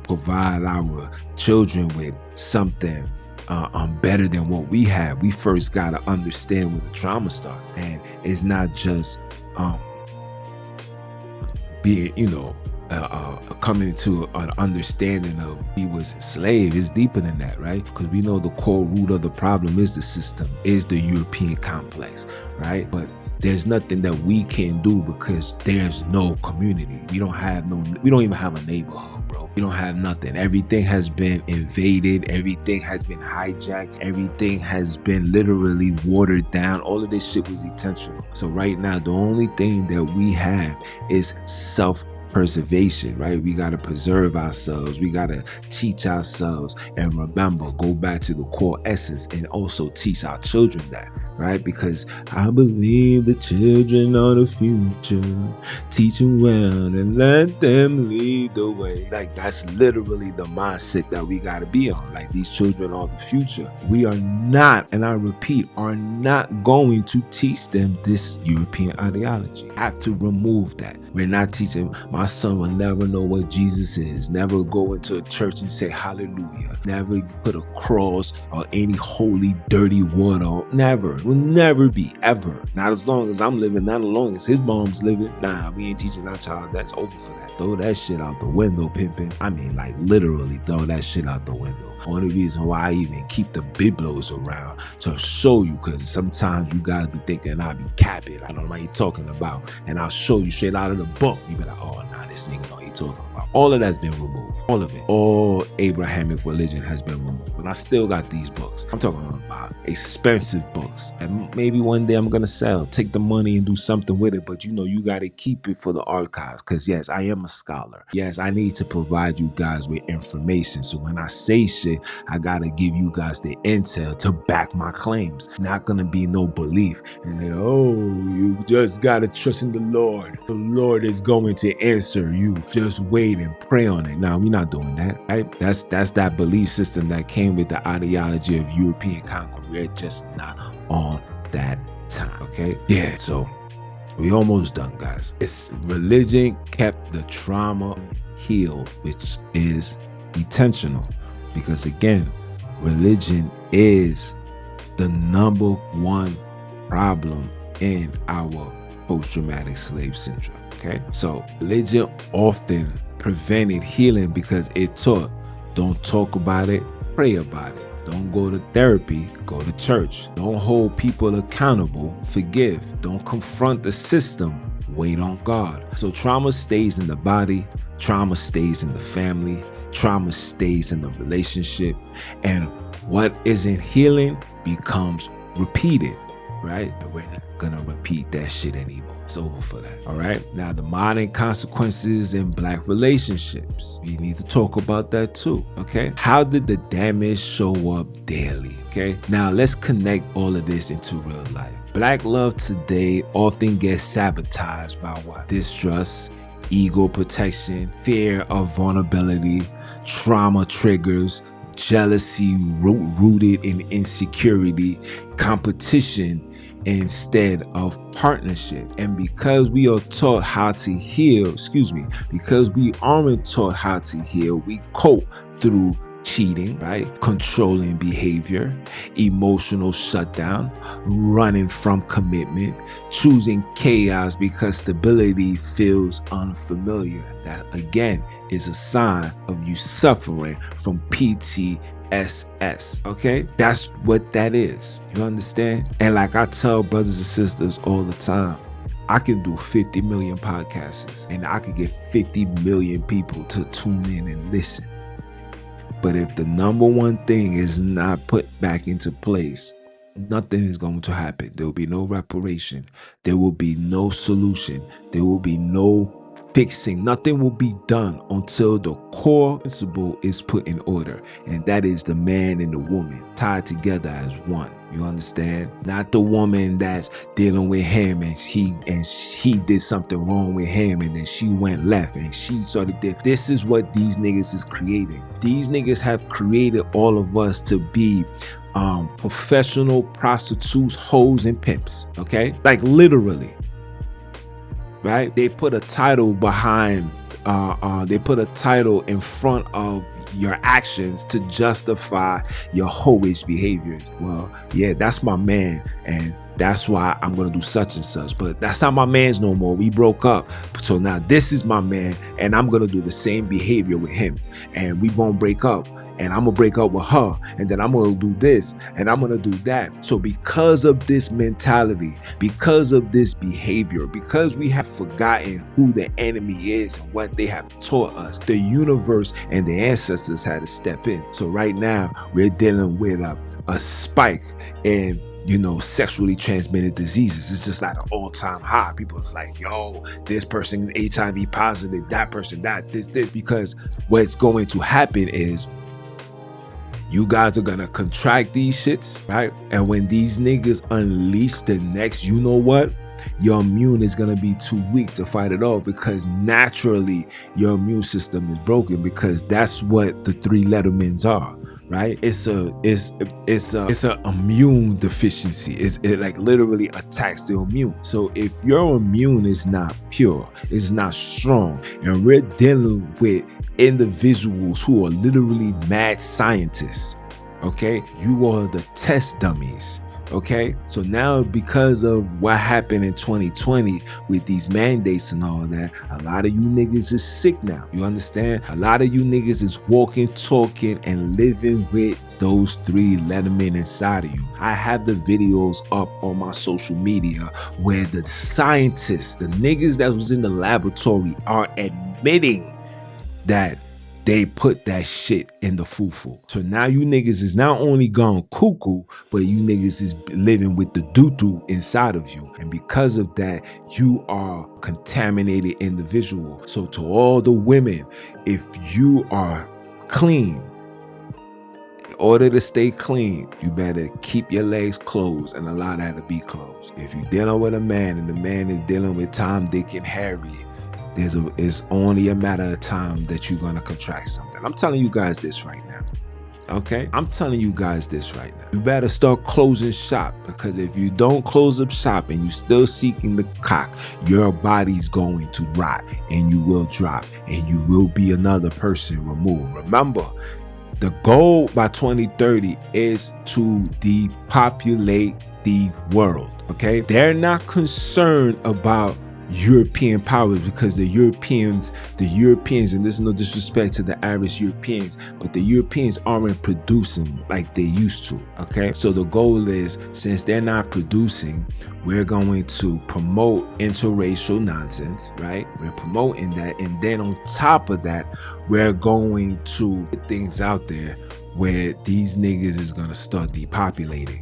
provide our children with something better than what we have, we first gotta understand where the trauma starts. And it's not just being, coming to an understanding of he was enslaved. It's deeper than that, right? Because we know the core root of the problem is the system, is the European complex, right? But there's nothing that we can do because there's no community. We don't even have a neighborhood, bro. We don't have nothing. Everything has been invaded. Everything has been hijacked. Everything has been literally watered down. All of this shit was intentional. So right now, the only thing that we have is self-preservation, right? We got to preserve ourselves. We got to teach ourselves and remember, go back to the core essence and also teach our children that, right? Because I believe the children are the future. Teach them well and let them lead the way. Like, that's literally the mindset that we got to be on. Like, these children are the future. We are not, and I repeat, are not going to teach them this European ideology. Have to remove that. We're not teaching. My son will never know what Jesus is. Never go into a church and say hallelujah. Never put a cross or any holy, dirty water. Never. Will never be, ever. Not as long as I'm living, not as long as his mom's living. Nah, we ain't teaching our child. That's over for that. Throw that shit out the window, pimping. I mean, like, literally throw that shit out the window. Only reason why I even keep the biblos around to show you, because sometimes you guys be thinking I be capping. I don't know what you're talking about. And I'll show you straight out of the book. You be like, oh, nah, this nigga know what he's talking about. All of that's been removed. All of it. All Abrahamic religion has been removed. But I still got these books. I'm talking about expensive books. And maybe one day I'm going to sell. Take the money and do something with it. But you got to keep it for the archives. Because yes, I am a scholar. Yes, I need to provide you guys with information. So when I say shit, I gotta give you guys the intel to back my claims. Not gonna be no belief and say, oh, you just gotta trust in the Lord. The Lord is going to answer you. Just wait and pray on it. Now, we're not doing that, right? That's that belief system that came with the ideology of European conquest. We're just not on that time, okay? Yeah, so we almost done, guys. It's religion kept the trauma healed, which is intentional. Because again, religion is the number one problem in our post-traumatic slave syndrome, okay? So religion often prevented healing because it taught, don't talk about it, pray about it. Don't go to therapy, go to church. Don't hold people accountable, forgive. Don't confront the system, wait on God. So trauma stays in the body, trauma stays in the family, trauma stays in the relationship, and what isn't healing becomes repeated, right? We're not gonna repeat that shit anymore. It's over for that. All right. Now, the modern consequences in Black relationships. We need to talk about that too. Okay. How did the damage show up daily? Okay. Now, let's connect all of this into real life. Black love today often gets sabotaged by what? Distrust, ego protection, fear of vulnerability, trauma triggers, jealousy rooted in insecurity, competition instead of partnership. And because we are taught how to heal, because we aren't taught how to heal, we cope through cheating, right? Controlling behavior, emotional shutdown, running from commitment, choosing chaos because stability feels unfamiliar. That again is a sign of you suffering from PTSS. Okay? That's what that is. You understand? And like I tell brothers and sisters all the time, I can do 50 million podcasts and I could get 50 million people to tune in and listen. But if the number one thing is not put back into place, nothing is going to happen. There will be no reparation. There will be no solution. There will be no fixing. Nothing will be done until the core principle is put in order. And that is the man and the woman tied together as one. You understand? Not the woman that's dealing with him and he did something wrong with him and then she went left and she started did. This is what these niggas is creating. These niggas have created all of us to be professional prostitutes, hoes, and pimps. Okay? Like literally. Right? They put a title behind, they put a title in front of your actions to justify your hoish behavior. Well, yeah, that's my man, and that's why I'm gonna do such and such. But that's not my man's no more. We broke up. So now this is my man, and I'm gonna do the same behavior with him. And we won't break up. And I'm gonna break up with her, and then I'm gonna do this, and I'm gonna do that. So because of this mentality, because of this behavior, because we have forgotten who the enemy is and what they have taught us, the universe and the ancestors had to step in. So right now, we're dealing with a spike in sexually transmitted diseases. It's just like an all-time high. People is like, yo, this person is HIV positive, that person, this, because what's going to happen is you guys are gonna contract these shits, right? And when these niggas unleash the next, you know what? Your immune is gonna be too weak to fight it off because naturally your immune system is broken because that's what the three lettermans are, right? It's a immune deficiency. It like literally attacks the immune. So if your immune is not pure, it's not strong, and we're dealing with individuals who are literally mad scientists, okay? You are the test dummies, okay? So now because of what happened in 2020 with these mandates and all that, a lot of you niggas is sick now. You understand? A lot of you niggas is walking, talking, and living with those three lettermen inside of you. I have the videos up on my social media where the scientists, the niggas that was in the laboratory are admitting that they put that shit in the fufu. So now you niggas is not only gone cuckoo, but you niggas is living with the doo-doo inside of you. And because of that, you are contaminated individual. So to all the women, if you are clean, in order to stay clean, you better keep your legs closed and allow that to be closed. If you're dealing with a man and the man is dealing with Tom, Dick, and Harry, it's only a matter of time that you're gonna contract something. I'm telling you guys this right now. Okay? I'm telling you guys this right now. You better start closing shop, because if you don't close up shop and you're still seeking the cock, your body's going to rot and you will drop and you will be another person removed. Remember, the goal by 2030 is to depopulate the world. Okay? They're not concerned about European powers, because the Europeans, and this is no disrespect to the average Europeans, but the Europeans aren't producing like they used to. Okay, so the goal is, since they're not producing, we're going to promote interracial nonsense, right? We're promoting that, and then on top of that, we're going to put things out there where these niggas is gonna start depopulating.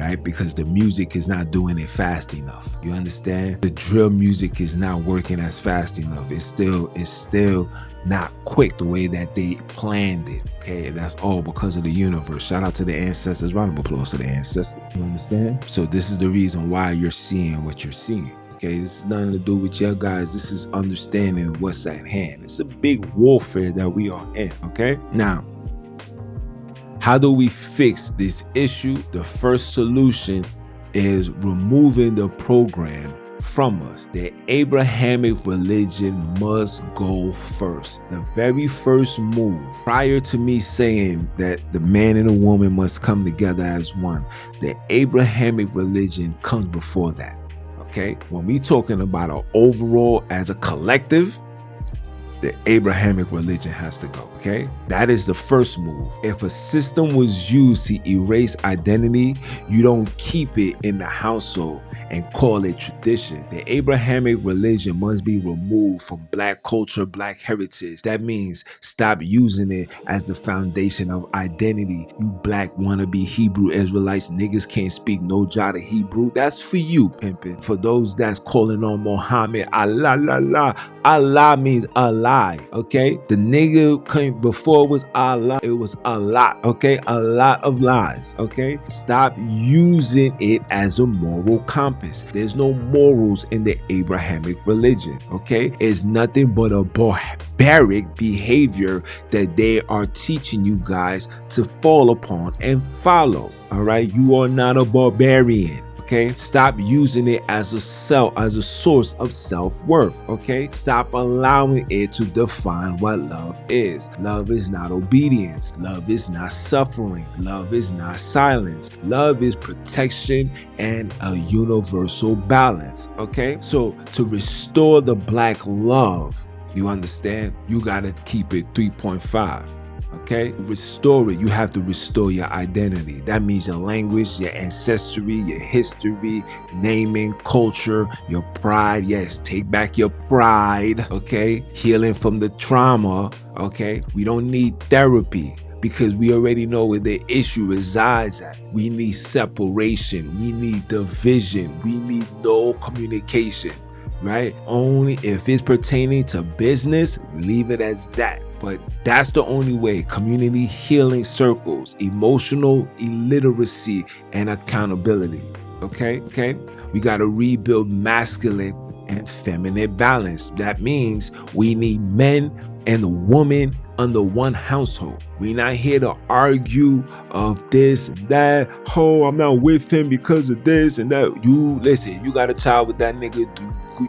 right? Because the music is not doing it fast enough. You understand? The drill music is not working as fast enough. It's still not quick the way that they planned it. Okay, and that's all because of the universe. Shout out to the ancestors. Round of applause to the ancestors. You understand? So this is the reason why you're seeing what you're seeing. Okay, this is nothing to do with your guys. This is understanding what's at hand. It's a big warfare that we are in. Okay, now, how do we fix this issue? The first solution is removing the program from us. The Abrahamic religion must go first. The very first move, prior to me saying that the man and the woman must come together as one, the Abrahamic religion comes before that. Okay, when we talking about an overall as a collective, the Abrahamic religion has to go. Okay, that is the first move. If a system was used to erase identity, you don't keep it in the household and call it tradition. The Abrahamic religion must be removed from Black culture, Black heritage. That means stop using it as the foundation of identity. You Black wannabe Hebrew Israelites, niggas can't speak no jot of Hebrew. That's for you, pimpin'. For those that's calling on Muhammad, Allah, la, la. Allah means a lie, okay? The nigga came before it was Allah, it was a lot, okay? A lot of lies, okay? Stop using it as a moral compass. There's no morals in the Abrahamic religion, okay? It's nothing but a barbaric behavior that they are teaching you guys to fall upon and follow, all right? You are not a barbarian. Okay, stop using it as a source of self-worth. Okay, stop allowing it to define what love is. Love is not obedience. Love is not suffering. Love is not silence. Love is protection and a universal balance. Okay, so to restore the Black love, you understand, you gotta keep it 3.5. Okay, restore it. You have to restore your identity. That means your language, your ancestry, your history, naming, culture, your pride. Yes, take back your pride. Okay, healing from the trauma. Okay, we don't need therapy because we already know where the issue resides at. We need separation. We need division. We need no communication. Right? Only if it's pertaining to business, leave it as that. But that's the only way. Community healing circles, emotional illiteracy, and accountability. Okay? We got to rebuild masculine and feminine balance. That means we need men and the woman under one household. We're not here to argue of this, that, oh, I'm not with him because of this and that. You listen, you got a child with that nigga,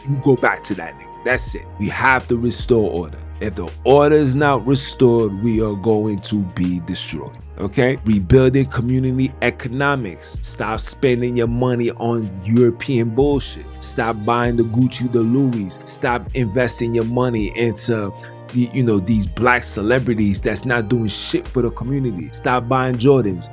you go back to that nigga. That's it. We have to restore order. If the order is not restored, we are going to be destroyed. Okay? Rebuilding community economics. Stop spending your money on European bullshit. Stop buying the Gucci, the Louis. Stop investing your money into these Black celebrities that's not doing shit for the community. Stop buying Jordans.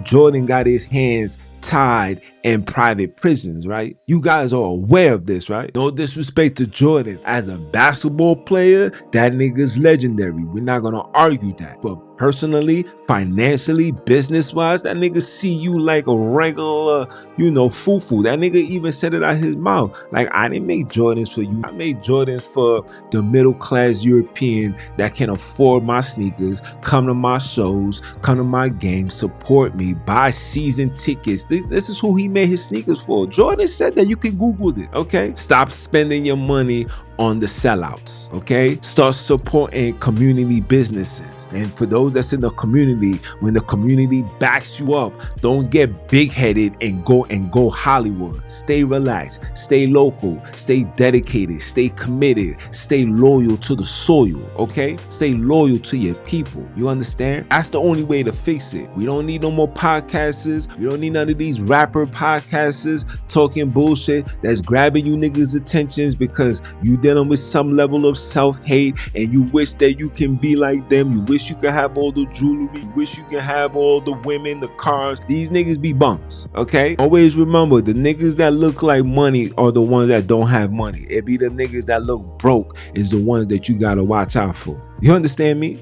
Jordan got his hands tied in private prisons, right? You guys are aware of this, right? No disrespect to Jordan. As a basketball player, that nigga's legendary. We're not gonna argue that. But personally, financially, business-wise, that nigga see you like a regular, foo-foo. That nigga even said it out his mouth. Like, I didn't make Jordans for you. I made Jordans for the middle-class European that can afford my sneakers, come to my shows, come to my games, support me, buy season tickets. This is who he made his sneakers for. Jordan said that. You can Google it, okay? Stop spending your money on the sellouts, okay? Start supporting community businesses. And for those that's in the community, when the community backs you up, don't get big-headed and go Hollywood. Stay relaxed, stay local, stay dedicated, stay committed, stay loyal to the soil, okay? Stay loyal to your people. You understand? That's the only way to fix it. We don't need no more podcasters. We don't need none of these rapper podcasters talking bullshit that's grabbing you niggas' attentions because you dealing with some level of self-hate and you wish that you can be like them. You wish you could have all the jewelry. You wish you could have all the women, the cars. These niggas be bums, okay? Always remember, the niggas that look like money are the ones that don't have money. It be the niggas that look broke is the ones that you gotta watch out for. You understand me?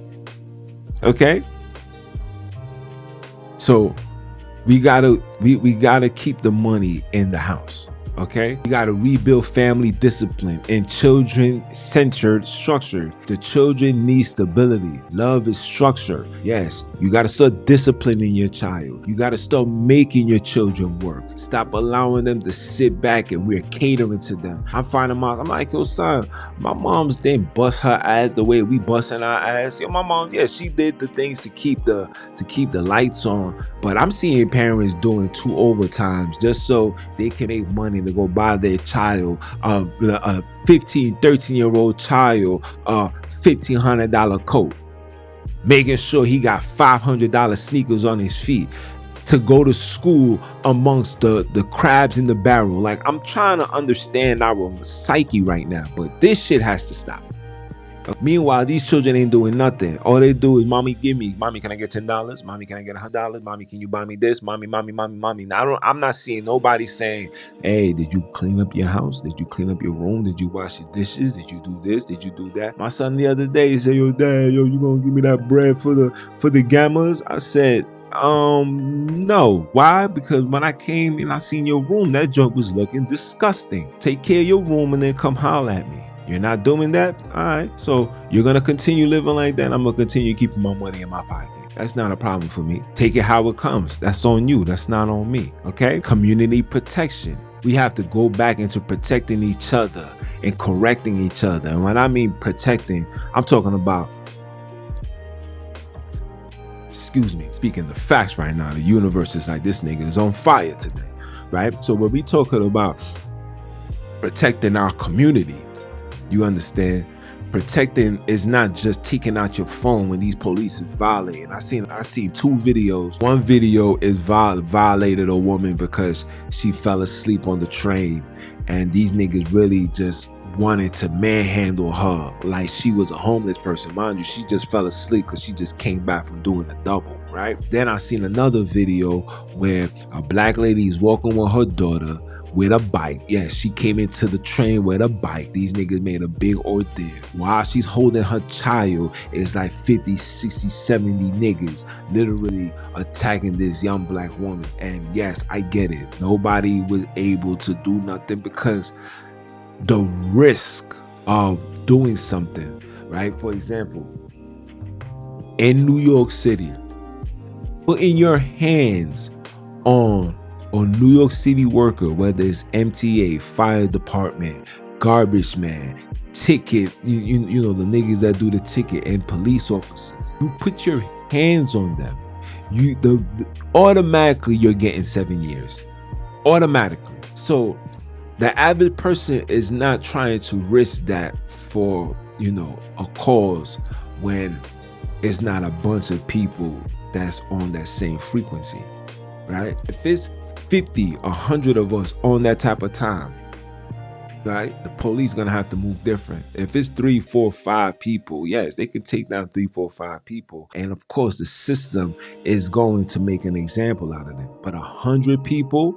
Okay? So we gotta keep the money in the house. Okay, we gotta rebuild family discipline and children-centered structure. The children need stability. Love is structure. Yes, you gotta start disciplining your child. You gotta start making your children work. Stop allowing them to sit back and we're catering to them. I'm finding I'm like, yo, son, my mom's didn't bust her ass the way we busting our ass. Yo, my mom, yeah, she did the things to keep the lights on. But I'm seeing parents doing 2 overtimes just so they can make money to go buy their child a 15, 13-year-old child a $1,500 coat, making sure he got $500 sneakers on his feet to go to school amongst the crabs in the barrel. Like, I'm trying to understand our psyche right now, but this shit has to stop. Meanwhile, these children ain't doing nothing. All they do is, mommy, give me. Mommy, can I get $10? Mommy, can I get $100? Mommy, can you buy me this? Mommy. Now, I'm not seeing nobody saying, hey, did you clean up your house? Did you clean up your room? Did you wash your dishes? Did you do this? Did you do that? My son the other day said, yo, dad, yo, you gonna give me that bread for the gammas? I said, no. Why? Because when I came and I seen your room, that junk was looking disgusting. Take care of your room and then come holler at me. You're not doing that? All right. So you're going to continue living like that. I'm going to continue keeping my money in my pocket. That's not a problem for me. Take it how it comes. That's on you. That's not on me. Okay? Community protection. We have to go back into protecting each other and correcting each other. And when I mean protecting, I'm talking about, speaking the facts right now. The universe is like, this nigga is on fire today. Right? So when we talking about protecting our community, you understand? Protecting is not just taking out your phone when these police is violating. I seen 2 videos. One video is violated a woman because she fell asleep on the train, and these niggas really just wanted to manhandle her like she was a homeless person. Mind you, she just fell asleep because she just came back from doing the double, right? Then I seen another video where a black lady is walking with her daughter with a bike. Yeah, she came into the train with a bike. These niggas made a big ordeal. While she's holding her child, it's like 50, 60, 70 niggas literally attacking this young black woman. And yes, I get it. Nobody was able to do nothing because the risk of doing something, right? For example, in New York City, putting your hands on a New York City worker, whether it's MTA, fire department, garbage man, ticket, you know, the niggas that do the ticket, and police officers, you put your hands on them, automatically you're getting 7 years. Automatically. So the average person is not trying to risk that for, you know, a cause when it's not a bunch of people that's on that same frequency, right? If it's 50, 100 of us on that type of time, right? The police gonna have to move different. If it's 3, 4, 5 people, yes, they can take down 3, 4, 5 people. And of course, the system is going to make an example out of them. But 100 people,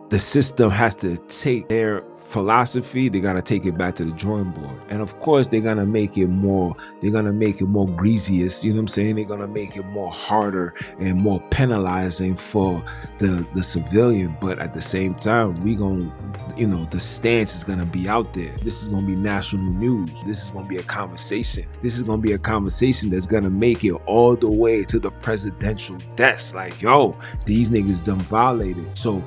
the system has to take their philosophy, they gotta take it back to the drawing board. And of course, they're gonna make it more greasiest, you know what I'm saying? They're gonna make it more harder and more penalizing for the civilian. But at the same time, we gonna, you know, the stance is gonna be out there. This is gonna be national news. This is gonna be a conversation. This is gonna be a conversation that's gonna make it all the way to the presidential desk. Like, yo, these niggas done violated. So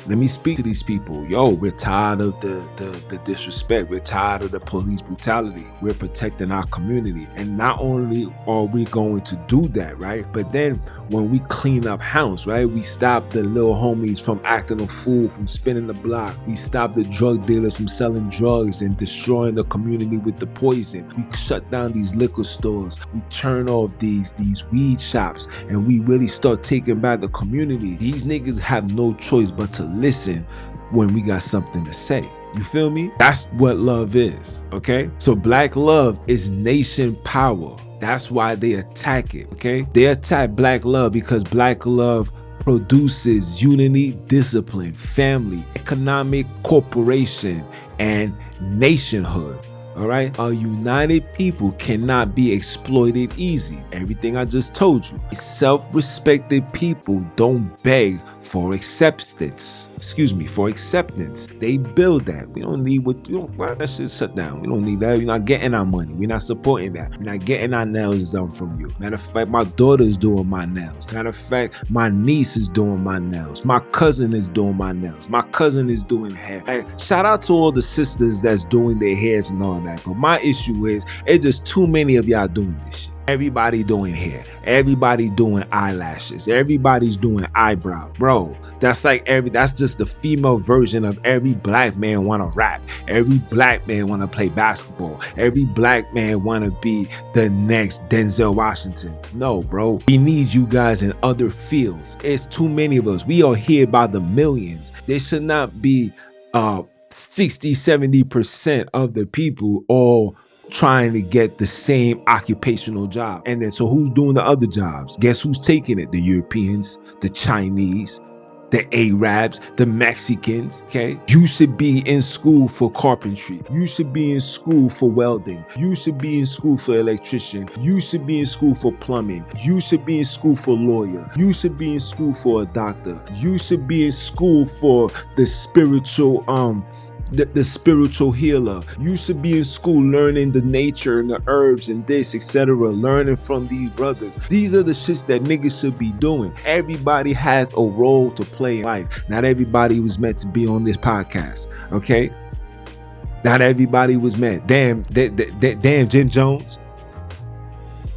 let me speak to these people. Yo, we're tired of the disrespect. We're tired of the police brutality. We're protecting our community. And not only are we going to do that, right? But then when we clean up house, right? We stop the little homies from acting a fool, from spinning the block. We stop the drug dealers from selling drugs and destroying the community with the poison. We shut down these liquor stores. We turn off these weed shops, and we really start taking back the community. These niggas have no choice but to listen when we got something to say. You feel me? That's what love is, okay? So black love is nation power. That's why they attack it, okay? They attack black love because black love produces unity, discipline, family, economic cooperation, and nationhood. All right, a united people cannot be exploited easy. Everything I just told you. Self-respected people don't beg for acceptance. For acceptance. They build that. We don't need why that shit shut down. We don't need that. We're not getting our money. We're not supporting that. We're not getting our nails done from you. Matter of fact, my daughter's doing my nails. Matter of fact, my niece is doing my nails. My cousin is doing my nails. My cousin is doing hair. Like, shout out to all the sisters that's doing their hairs and all that. But my issue is, it's just too many of y'all doing this shit. Everybody doing hair, everybody doing eyelashes, everybody's doing eyebrows. Bro, that's just the female version of every black man wanna rap. Every black man wanna play basketball. Every black man wanna be the next Denzel Washington. No, bro. We need you guys in other fields. It's too many of us. We are here by the millions. There should not be 60-70% of the people all trying to get the same occupational job. And then so who's doing the other jobs? Guess who's taking it? The Europeans, the Chinese, the Arabs, the Mexicans. Okay, you should be in school for carpentry. You should be in school for welding. You should be in school for electrician. You should be in school for plumbing. You should be in school for lawyer. You should be in school for a doctor. You should be in school for the spiritual the spiritual healer. You should be in school learning the nature and the herbs and this, etc. Learning from these brothers. These are the shits that niggas should be doing. Everybody has a role to play in life. Not everybody was meant to be on this podcast. Okay? Not everybody was meant. Damn Jim Jones.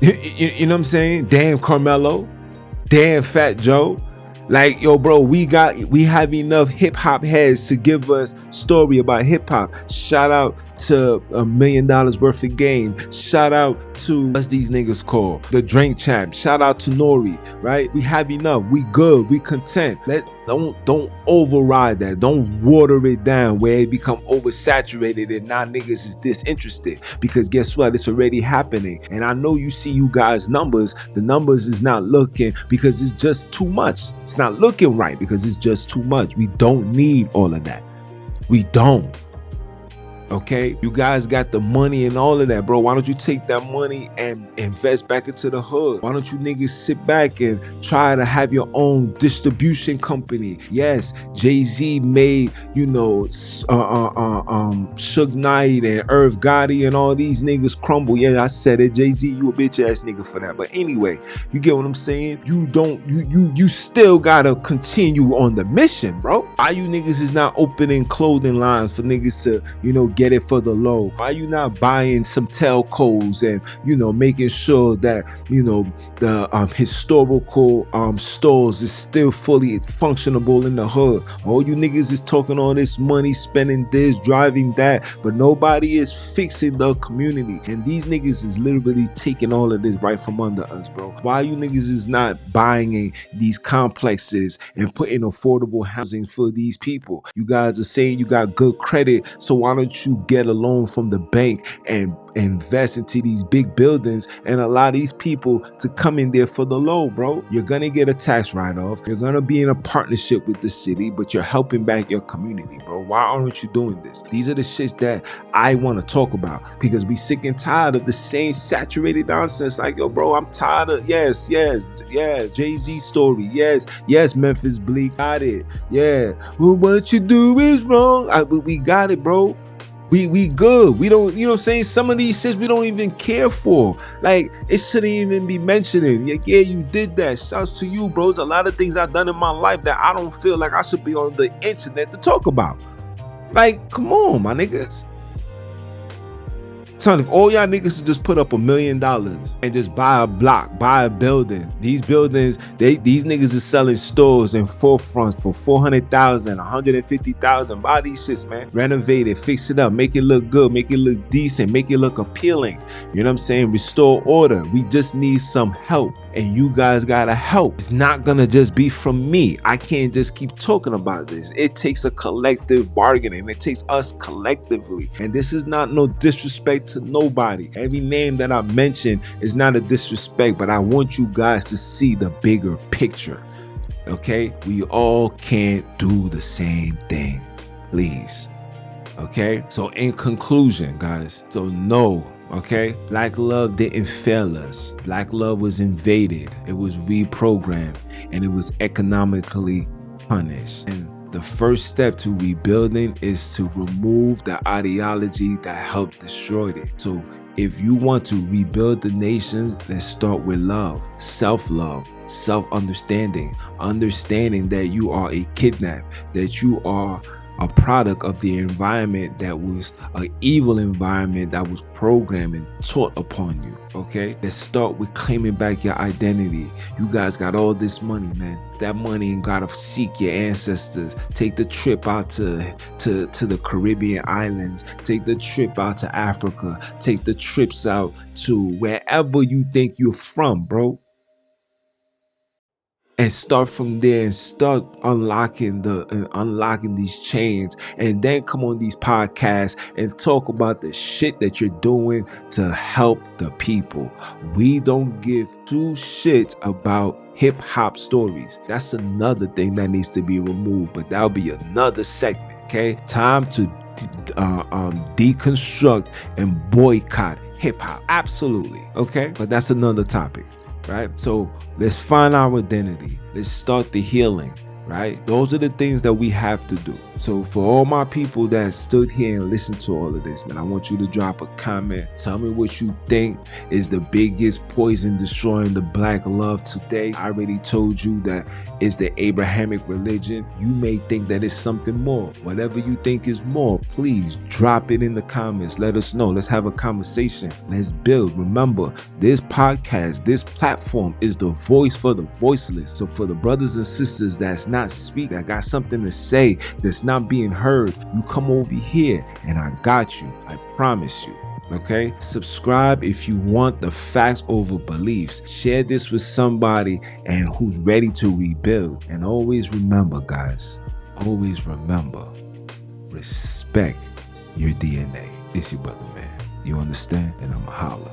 You know what I'm saying? Damn Carmelo. Damn Fat Joe. Like, yo, bro, we have enough hip hop heads to give us story about hip hop. Shout out to $1 million worth of game. Shout out to, what's these niggas called? The Drink Champ. Shout out to Nori, right? We have enough. We good. We content. Don't override that. Don't water it down where it become oversaturated and now niggas is disinterested. Because guess what? It's already happening. And I know you see you guys' numbers. The numbers is not looking because it's just too much. It's not looking right because it's just too much. We don't need all of that. We don't. Okay, you guys got the money and all of that, bro. Why don't you take that money and invest back into the hood? Why don't you niggas sit back and try to have your own distribution company? Yes, Jay-Z made, Suge Knight and Irv Gotti and all these niggas crumble. Yeah, I said it. Jay-Z, you a bitch ass nigga for that. But anyway, you get what I'm saying? You still gotta continue on the mission, bro. Why you niggas is not opening clothing lines for niggas to, get it for the low? Why you not buying some telcos and making sure that the historical stores is still fully functionable in the hood? All you niggas is talking all this money, spending this, driving that, but nobody is fixing the community. And these niggas is literally taking all of this right from under us, bro. Why you niggas is not buying in these complexes and putting affordable housing for these people? You guys are saying you got good credit, so why don't you get a loan from the bank and invest into these big buildings and allow these people to come in there for the low, bro? You're gonna get a tax write-off. You're gonna be in a partnership with the city, but you're helping back your community, bro. Why aren't you doing this? These are the shits that I want to talk about because we sick and tired of the same saturated nonsense. Like, yo, bro, I'm tired of yes, Jay-Z story, yes, Memphis Bleak, got it, yeah. Well, what you do is wrong. We got it, bro. We good. We don't, you know what I'm saying? Some of these shits we don't even care for. Like, it shouldn't even be mentioning. Yeah, you did that. Shouts to you, bro. There's a lot of things I've done in my life that I don't feel like I should be on the internet to talk about. Like, come on, my niggas. Son, if all y'all niggas just put up $1 million and just buy a block, buy a building, these buildings, these niggas is selling stores and forefronts for $400,000, $150,000. Buy these shits, man. Renovate it, fix it up, make it look good, make it look decent, make it look appealing. You know what I'm saying? Restore order. We just need some help. And you guys gotta help. It's not gonna just be from me. I can't just keep talking about this. It takes a collective bargaining. It takes us collectively. And this is not no disrespect to nobody. Every name that I mention is not a disrespect, but I want you guys to see the bigger picture. Okay? We all can't do the same thing. Please. Okay, so in conclusion, guys, so no, okay, black love didn't fail us. Black love was invaded, it was reprogrammed, and it was economically punished. And the first step to rebuilding is to remove the ideology that helped destroy it. So if you want to rebuild the nations, let's start with love, self-love, self-understanding, understanding that you are a kidnap, that you are a product of the environment that was an evil environment that was programmed and taught upon you. Okay, let's start with claiming back your identity. You guys got all this money, man. That money ain't gotta seek your ancestors. Take the trip out to the Caribbean islands. Take the trip out to Africa. Take the trips out to wherever you think you're from, bro. And start from there and start unlocking these chains, and then come on these podcasts and talk about the shit that you're doing to help the people. We don't give two shits about hip-hop stories. That's another thing that needs to be removed, but that'll be another segment. Okay, time to deconstruct and boycott hip-hop. Absolutely. Okay, but that's another topic. Right? So let's find our identity. Let's start the healing, right? Those are the things that we have to do. So for all my people that stood here and listened to all of this, man, I want you to drop a comment. Tell me what you think is the biggest poison destroying the black love today. I already told you that it's the Abrahamic religion. You may think that it's something more. Whatever you think is more, please drop it in the comments. Let us know. Let's have a conversation. Let's build. Remember, this podcast, this platform is the voice for the voiceless. So for the brothers and sisters that's not speak, that got something to say, that's not being heard, you come over here and I got you. I promise you. Okay, subscribe if you want the facts over beliefs. Share this with somebody and who's ready to rebuild. And always remember, guys, always remember, respect your DNA. It's your brother, man. You understand? And I'ma holla.